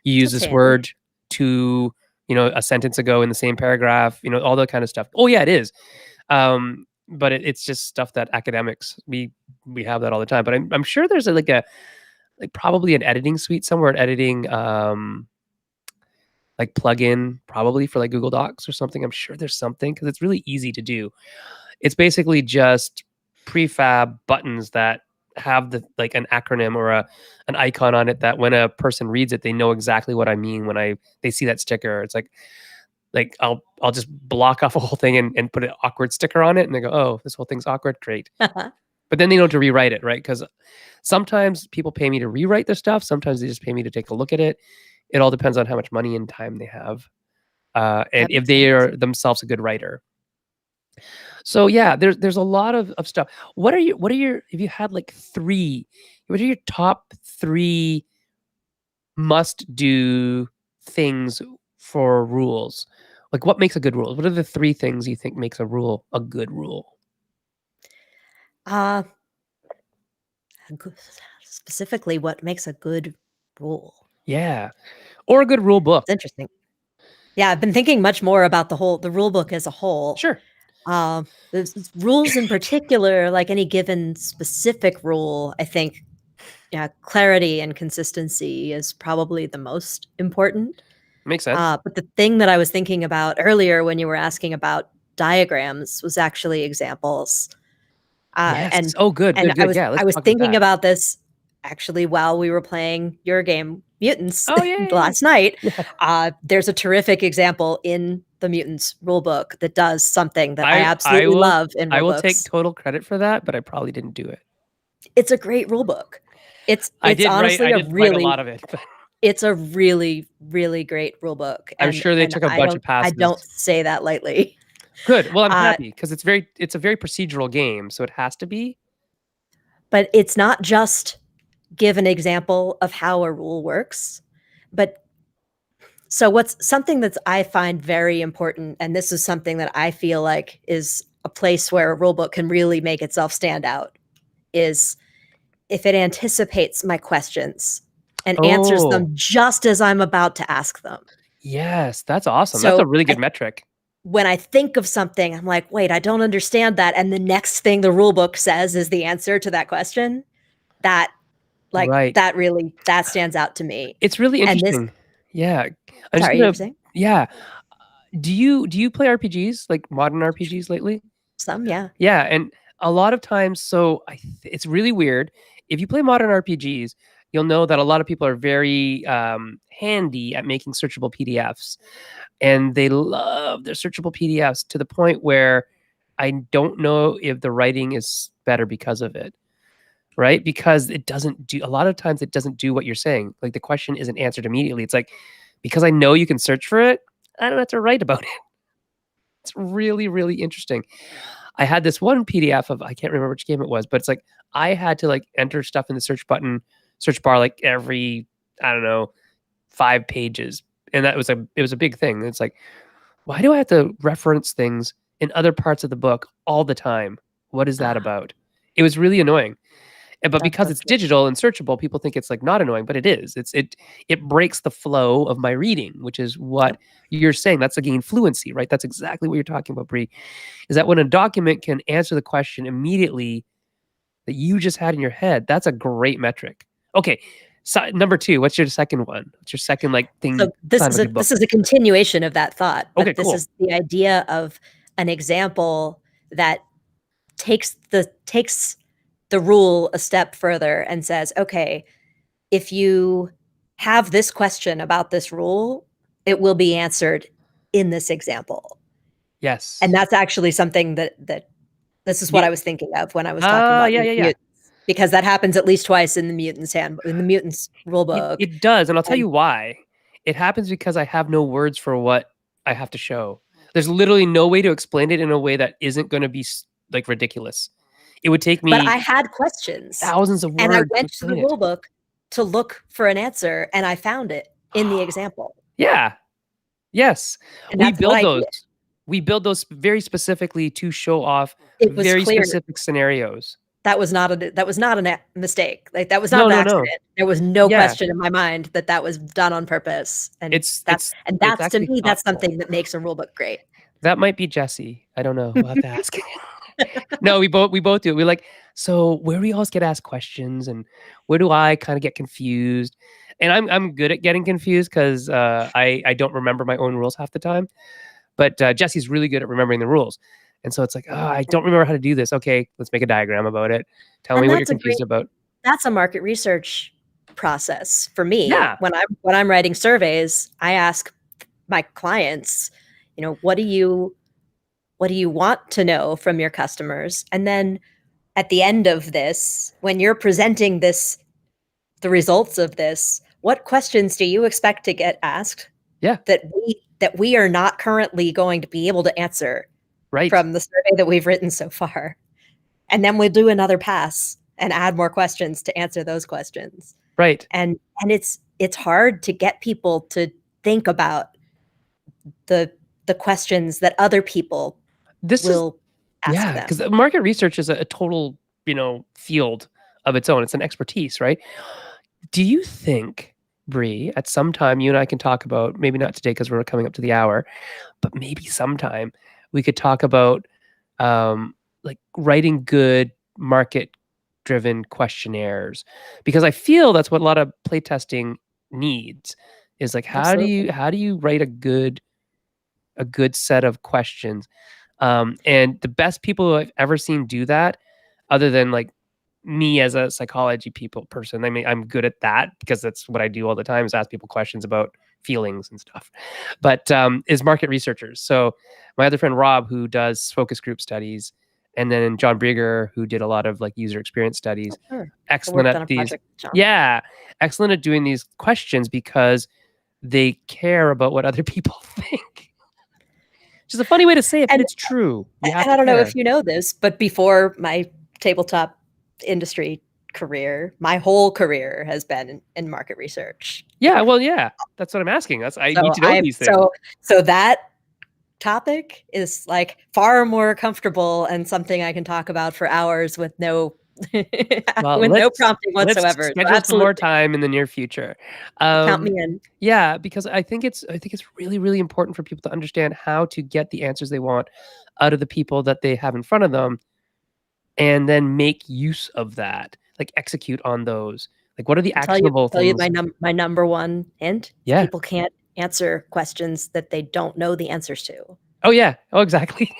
use That's this handy. word to, a sentence ago in the same paragraph, all that kind of stuff. Oh yeah, it is. But it's just stuff that academics, we have that all the time. But I'm sure there's like probably an editing suite somewhere, an editing like plugin probably for like Google Docs or something. I'm sure there's something, because it's really easy to do. It's basically just prefab buttons that have like an acronym or an icon on it, that when a person reads it, they know exactly what I mean when they see that sticker. It's like I'll just block off a whole thing and put an awkward sticker on it, and they go, oh, this whole thing's awkward, great. But then they know to rewrite it, right? Because sometimes people pay me to rewrite their stuff. Sometimes they just pay me to take a look at it. It all depends on how much money and time they have, and That if makes they sense. are themselves a good writer. So yeah, there's a lot of stuff. What are your if you had like three, what are your top three must do things for rules? Like, what makes a good rule? What are the three things you think makes a rule a good rule? Uh, Specifically, what makes a good rule? Yeah. Or a good rule book. It's interesting. Yeah, I've been thinking much more about the rule book as a whole. Sure. There's rules in particular, like any given specific rule, I think, yeah, clarity and consistency is probably the most important. Makes sense. But the thing that I was thinking about earlier when you were asking about diagrams was actually examples. Uh, Yes. and Oh, good, and good, good. Yeah, I let's was talk about thinking that. about this actually while we were playing your game, Mutants, Oh, yay. last night. Yeah. There's a terrific example in the Mutants rulebook that does something that I I absolutely will love in I will take rulebooks. total credit for that, but I probably didn't do it. It's a great rulebook. I It's did write honestly I a did write a really lot of it, but it's a really, really great rulebook, I'm sure they and took a bunch of I don't passes. say that lightly. Good. Well, I'm Uh, happy because it's a very procedural game, so it has to be. but it's not just give an example of how a rule works, but so what's something that's I find very important, and this is something that I feel like is a place where a rule book can really make itself stand out, is if it anticipates my questions and answers them Oh, just as I'm about to ask them. yes, that's awesome. That's a So really good metric. when I think of something, I'm like, wait, I don't understand that. And the next thing the rule book says is the answer to that question. That Right. that really that stands out to me. It's really And this interesting. Yeah. I'm just sorry, you gonna were saying? yeah. Do you play RPGs, like modern RPGs lately? Some, yeah. Yeah, and a lot of times, so it's really weird. If you play modern RPGs, you'll know that a lot of people are very handy at making searchable PDFs, and they love their searchable PDFs to the point where I don't know if the writing is better because of it, right? Because it doesn't do, a lot of times it doesn't do what you're saying. Like, the question isn't answered immediately. It's like, because I know you can search for it, I don't have to write about it. It's really, really interesting. I had this one PDF of, I can't remember which game it was, but it's like I had to like enter stuff in the search bar like every, I don't know, 5 pages. And it was a big thing. It's like, why do I have to reference things in other parts of the book all the time? What is that Ah, about? It was really annoying. But because that's it's digital and searchable, people think it's like not annoying, but it is. It breaks the flow of my reading, which is what yep. you're saying. That's again fluency, right? That's exactly what you're talking about, Bree. Is that when a document can answer the question immediately that you just had in your head, that's a great metric. Okay, so number two, what's your second one? What's your second like So thing sign of a good this book? is a continuation of that thought, Okay, but this cool. is the idea of an example that takes the rule a step further and says, okay, if you have this question about this rule, it will be answered in this example. And Yes. that's actually something that this is what Yeah. I was thinking of when I was talking about Yeah, yeah, yeah. mutants, because that happens at least twice in the mutants rule It book. it does, and I'll tell And you why. It happens because I have no words for what I have to show. There's literally no way to explain it in a way that isn't gonna be like ridiculous. It would take But me I had questions, thousands of and I words to went to the explain it. rule book to look for an answer, and I found it in the example, Yeah. Yes. and We that's what build I those. did. We build those very specifically to show off It was very clear specific scenarios. that was not a mistake. Like, that was not No, an no, no. accident. There was no Yeah. question in my mind that that was done on purpose, and It's that's it's and it's that's to actually me, that's thoughtful. something that makes a rule book great. That might be Jesse. I don't know. We'll have to ask. No, we both do it. We're like, so where do we always get asked questions, and where do I kind of get confused? And I'm good at getting confused because I don't remember my own rules half the time. But Jesse's really good at remembering the rules. And so it's like, oh, I don't remember how to do this. Okay, let's make a diagram about it. Tell me And what you're confused about. that's a market research process for me. Yeah, When I'm writing surveys, I ask my clients, what do you want to know from your customers? And then at the end of this, when you're presenting the results of this, what questions do you expect to get asked yeah, that we are not currently going to be able to answer right, from the survey that we've written so far? And then we'll do another pass and add more questions to answer those questions. right. And it's hard to get people to think about the questions that other people This is, will ask yeah, them. because market research is a total, field of its own. It's an expertise, right? Do you think, Bree, at some time you and I can talk about, maybe not today because we're coming up to the hour, but maybe sometime we could talk about like writing good market driven questionnaires, because I feel that's what a lot of playtesting needs, is like Absolutely. how do you write a good set of questions. And the best people who I've ever seen do that, other than like me as a psychology person, I mean, I'm good at that because that's what I do all the time, is ask people questions about feelings and stuff. But is market researchers. So my other friend Rob, who does focus group studies, and then John Brieger, who did a lot of like user experience Oh, studies, sure. I excellent worked at on a these. project with John. Yeah, excellent at doing these questions because they care about what other people think. Which is a funny way to say it, but And it's true. You have and to I don't know care. if you know this, but before my tabletop industry career, my whole career has been in market research. Yeah, well, yeah. That's what I'm asking. I need So to know I these things. so that topic is like far more comfortable and something I can talk about for hours with no Well, with no let's prompting let's whatsoever. So schedule some more absolutely, time in the near future. count me in. Yeah, because I think it's really, really important for people to understand how to get the answers they want out of the people that they have in front of them, and then make use of that. Like execute on those. Like what are the actionable Tell you things? my number one hint is Yeah. people can't answer questions that they don't know the answers to. Oh yeah. Oh, exactly.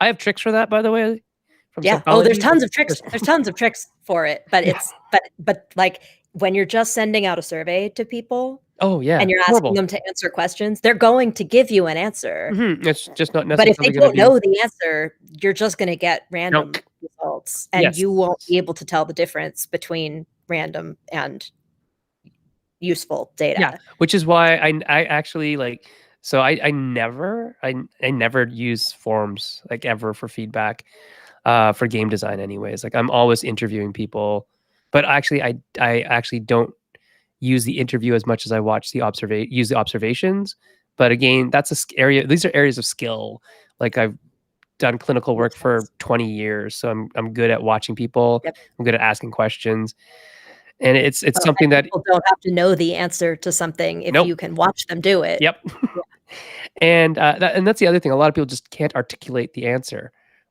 I have tricks for that, by the way, from Yeah. Oh, there's psychology. tons of tricks. There's There's tons of tricks for it, but yeah. but like when you're just sending out a survey to people Oh yeah. and you're asking Horrible. them to answer questions, they're going to give you an answer. It's just not But if they necessarily gonna don't be know the answer, you're just going to get random junk. results, and Yes. you won't be able to tell the difference between random and useful Yeah, data. which is why I actually like, so I never use forms, like, ever, for feedback, for game design anyways. Like, I'm always interviewing people, but actually I actually don't use the interview as much as I use the observations. But again, that's area these are areas of skill. Like, I've done clinical work Makes for sense. 20 years, so I'm good at watching people. Yep. I'm good at asking questions, and it's Well, and something that people don't have to know the answer to something if nope. you can watch them do it. Yep. And that's the other thing. A lot of people just can't articulate the answer,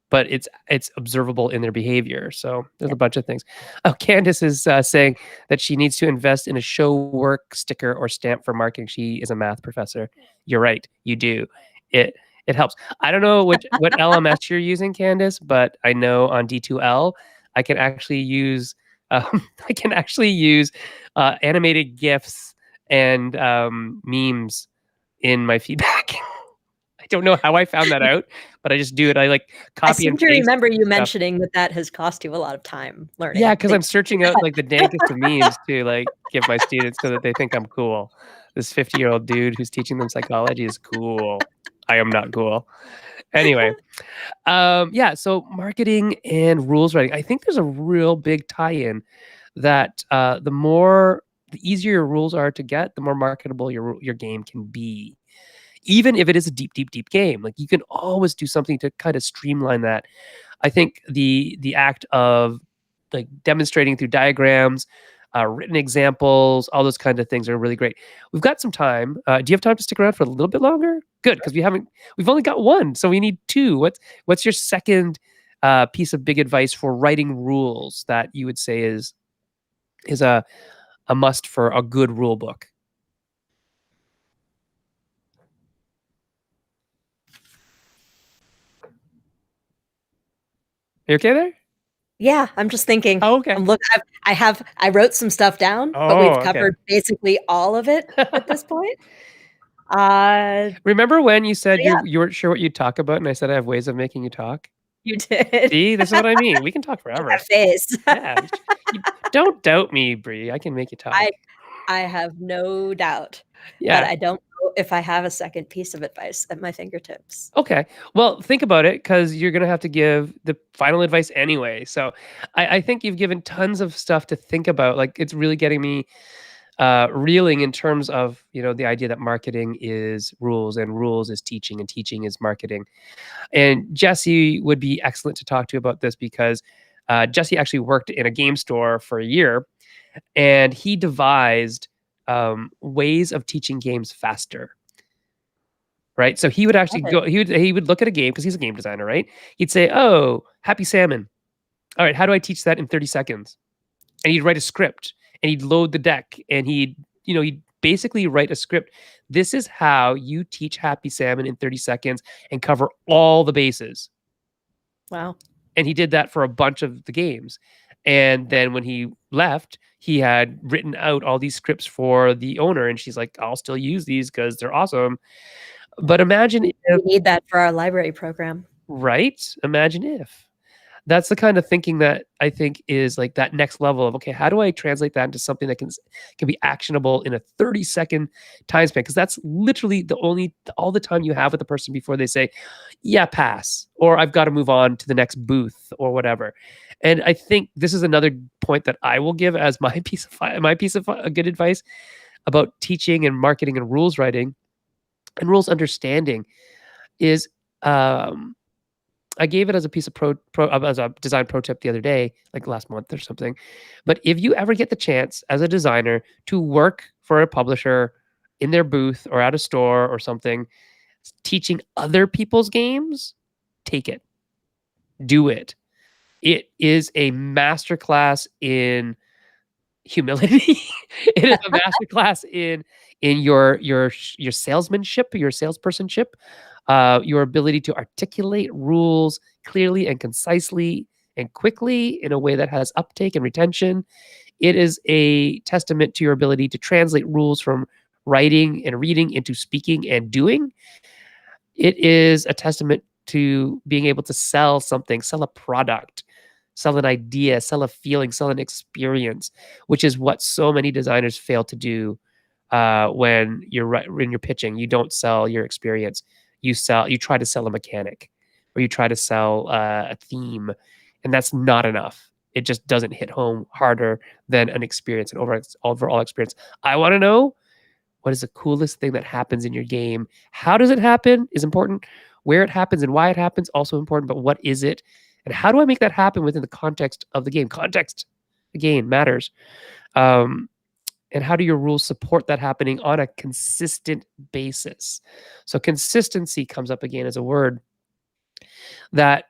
but it's observable in their behavior. So there's a Yep. bunch of things. Oh, Candace is saying that she needs to invest in a show work sticker or stamp for marketing. She is a math professor. You're right. You do. It it helps. I don't know what LMS you're using, Candace, but I know on D2L I can actually use I can actually use animated GIFs and memes in my feedback. I don't know how I found that out, but I just do it. I like I copy seem and to paste remember you stuff. mentioning that has cost you a lot of time Yeah, learning because I'm things. searching out like the dankest of memes to like give my students so that they think I'm cool. This 50-year-old dude who's teaching them psychology is cool. I am not cool. Anyway, yeah, so marketing and rules writing. I think there's a real big tie-in that the easier your rules are to get, the more marketable your game can be. Even if it is a deep, deep, deep game, like you can always do something to kind of streamline that. I think the act of like demonstrating through diagrams, written examples, all those kind of things are really great. We've got some time. Do you have time to stick around for a little bit longer? Good, because we've only got one, so we need two. What's your second piece of big advice for writing rules that you would say is a must for a good rule book? You okay there? Yeah, I'm just thinking. Oh, okay. I wrote some stuff down, but Oh, we've okay. covered basically all of it at this point. Uh, Remember when you said yeah, you weren't sure what you'd talk about, and I said I have ways of making you talk? you did. See, this is what I mean. We can talk That forever. face. Yeah, you don't doubt me, Bree. I can make you talk. I I have no doubt, but Yeah. I don't know if I have a second piece of advice at my fingertips. Okay. Well, think about it because you're gonna have to give the final advice anyway. So, I think you've given tons of stuff to think about. Like, it's really getting me reeling in terms of the idea that marketing is rules and rules is teaching and teaching is marketing. And Jesse would be excellent to talk to about this because Jesse actually worked in a game store for a year and he devised ways of teaching games faster. Right. So he would actually Love it. go, he would look at a game because he's a game designer, right? He'd say, "Oh, happy salmon. All right, how do I teach that in 30 seconds?" And he'd write a script and he'd load the deck and he'd basically write a script. This is how you teach happy salmon in 30 seconds and cover all the bases. Wow. And he did that for a bunch of the games. And then when he left, he had written out all these scripts for the owner, and she's like, "I'll still use these because they're awesome." But imagine if, We need that for our library program. right? Imagine if. That's the kind of thinking that I think is like that next level of, okay, how do I translate that into something that can be actionable in a 30-second time span? Because that's literally all the time you have with the person before they say, yeah, pass, or I've got to move on to the next booth or whatever. And I think this is another point that I will give as my piece of good advice about teaching and marketing and rules writing and rules understanding is I gave it as a piece of as a design pro tip the other day, like last month or something. But if you ever get the chance as a designer to work for a publisher in their booth or at a store or something, teaching other people's games, take it. Do it. It is a masterclass in humility. It is a masterclass in your salesmanship, your salespersonship, your ability to articulate rules clearly and concisely and quickly in a way that has uptake and retention. It is a testament to your ability to translate rules from writing and reading into speaking and doing. It is a testament to being able to sell something, sell a product, sell an idea, sell a feeling, sell an experience, which is what so many designers fail to do when you're pitching. You don't sell your experience. You try to sell a mechanic, or you try to sell a theme, and that's not enough. It just doesn't hit home harder than an experience, an overall experience. I want to know, what is the coolest thing that happens in your game? How does it happen is important. Where it happens and why it happens also important. But what is it, and how do I make that happen within the context of the game? Context, again, matters. Um, and how do your rules support that happening on a consistent basis? So consistency comes up again as a word that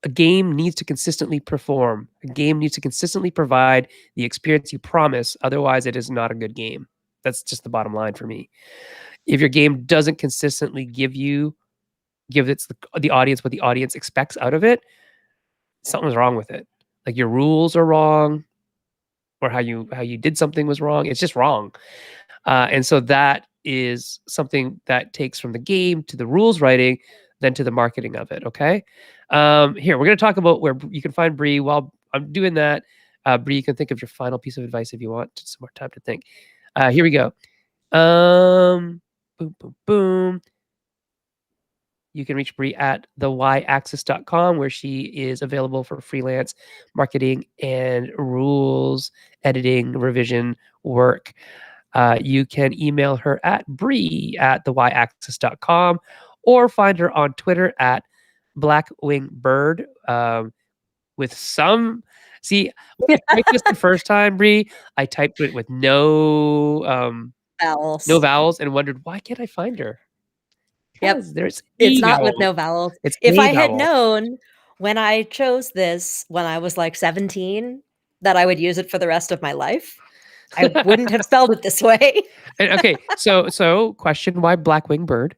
a game needs to consistently perform. A game needs to consistently provide the experience you promise. Otherwise, it is not a good game. That's just the bottom line for me. If your game doesn't consistently give the audience what the audience expects out of it, something's wrong with it. Like your rules are wrong, or how you did something was wrong. It's just wrong. And so that is something that takes from the game to the rules writing, then to the marketing of it. Okay. Here we're going to talk about where you can find Bree. While I'm doing that, Bree, you can think of your final piece of advice if you want some more time to think. Here we go. Boom, boom, boom. You can reach Bree at thyaxis.com, where she is available for freelance marketing and rules editing revision work. You can email her at Bree at thyaxis.com, or find her on Twitter at blackwingbird. With some, see, when I typed this the first time, Bree, I typed it with no Vowels. vowels, and wondered, why can't I find her? Yep. Because there's It's a not with vowel. no vowels. It's If a I had vowel. known when I chose this when I was like 17 that I would use it for the rest of my life, I wouldn't have spelled it this way. Okay, so question: why Blackwing Bird?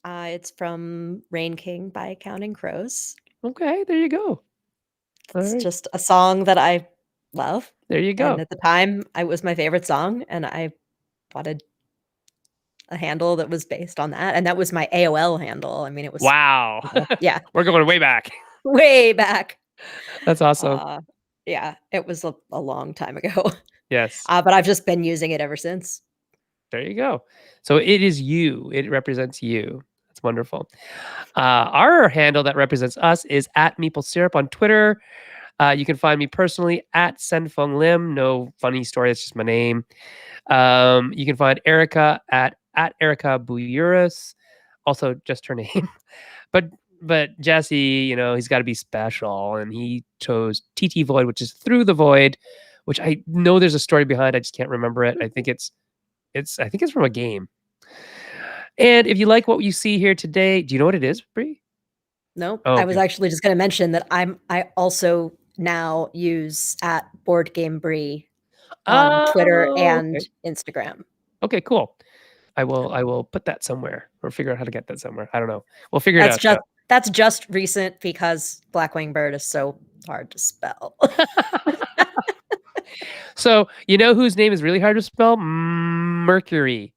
It's from Rain King by Counting Crows. Okay, there you go. All It's right, just a song that I love, there you and go. at the time, it was my favorite song, and I wanted a handle that was based on that, and that was my AOL handle. I mean, it was, Wow, yeah, we're going way back. way back. That's awesome. Uh, yeah, it was a long time ago. Yes, But I've just been using it ever since. there you go. So it is you. It represents you. That's wonderful. Our handle that represents us is at Meeple Syrup on Twitter. You can find me personally at Senfeng Lim. No funny story. It's just my name. You can find Erica at Erica Buyuris. Also, just her name. but but Jesse, he's got to be special, and he chose TT Void, which is Through the Void, which I know there's a story behind. I just can't remember it. I think it's from a game. And if you like what you see here today, do you know what it is, Bree? Nope. Oh, I was okay. actually just gonna mention that I also now use at Board Game Brie on Twitter Oh, and okay. Instagram. Okay, cool. I will put that somewhere, or figure out how to get that somewhere. I don't know. We'll figure it That's out though. just recent because Blackwing Bird is so hard to spell. So you know whose name is really hard to spell? Mercury.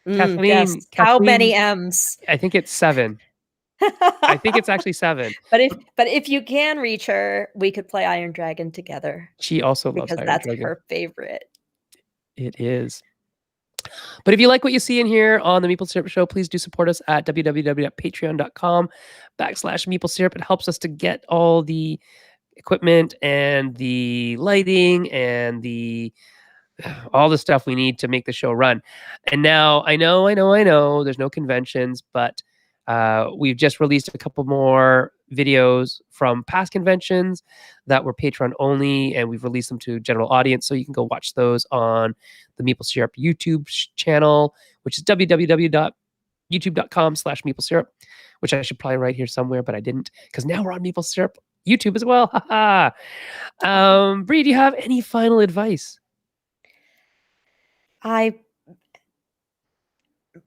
Yes. Kathleen. How many Kathleen. M's? I think it's 7. I think it's actually 7. But if you can reach her, we could play Iron Dragon together She also loves because Iron that's Dragon. her favorite. It is. But if you like what you see in here on the Meeple Syrup Show, please do support us at www.patreon.com/Meeple Syrup. It helps us to get all the equipment and the lighting and all the stuff we need to make the show run. And now I know there's no conventions, but we've just released a couple more videos from past conventions that were Patreon only, and we've released them to general audience, so you can go watch those on the Meeple Syrup YouTube channel, which is www.youtube.com/Meeple Syrup, which I should probably write here somewhere, but I didn't, because now we're on Meeple Syrup YouTube as well. Bree, do you have any final advice? I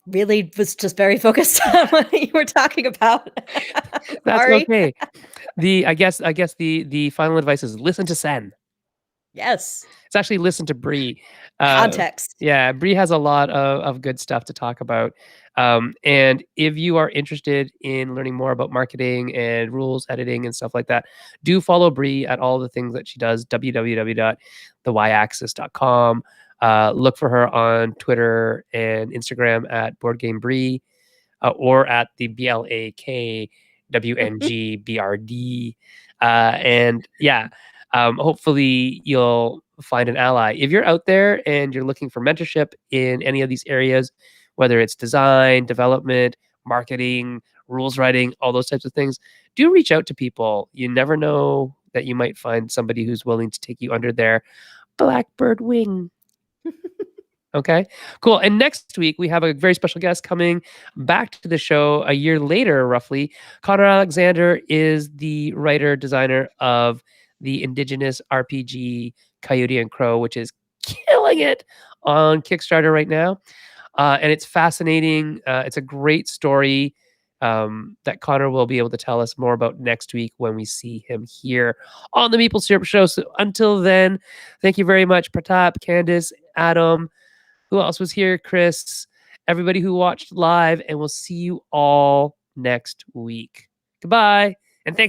really was just very focused on what you were talking about. That's Sorry. okay. I guess the final advice is listen to Sen. Yes. It's actually listen to Bree. Context. Yeah, Bree has a lot of good stuff to talk about. And if you are interested in learning more about marketing and rules editing and stuff like that, do follow Bree at all the things that she does, www.thyaxis.com. Look for her on Twitter and Instagram at BoardGameBree, or at the BLAKWNGBRD. And yeah, hopefully you'll find an ally. If you're out there and you're looking for mentorship in any of these areas, whether it's design, development, marketing, rules writing, all those types of things, do reach out to people. You never know that you might find somebody who's willing to take you under their blackbird wing. Okay, cool. And next week, we have a very special guest coming back to the show a year later, roughly. Conor Alexander is the writer, designer of the Indigenous RPG Coyote and Crow, which is killing it on Kickstarter right now. And it's fascinating. It's a great story that Conor will be able to tell us more about next week when we see him here on the Meeple Syrup Show. So until then, thank you very much, Pratap, Candice, Adam. Who else was here? Chris, everybody who watched live, and we'll see you all next week. Goodbye. And thanks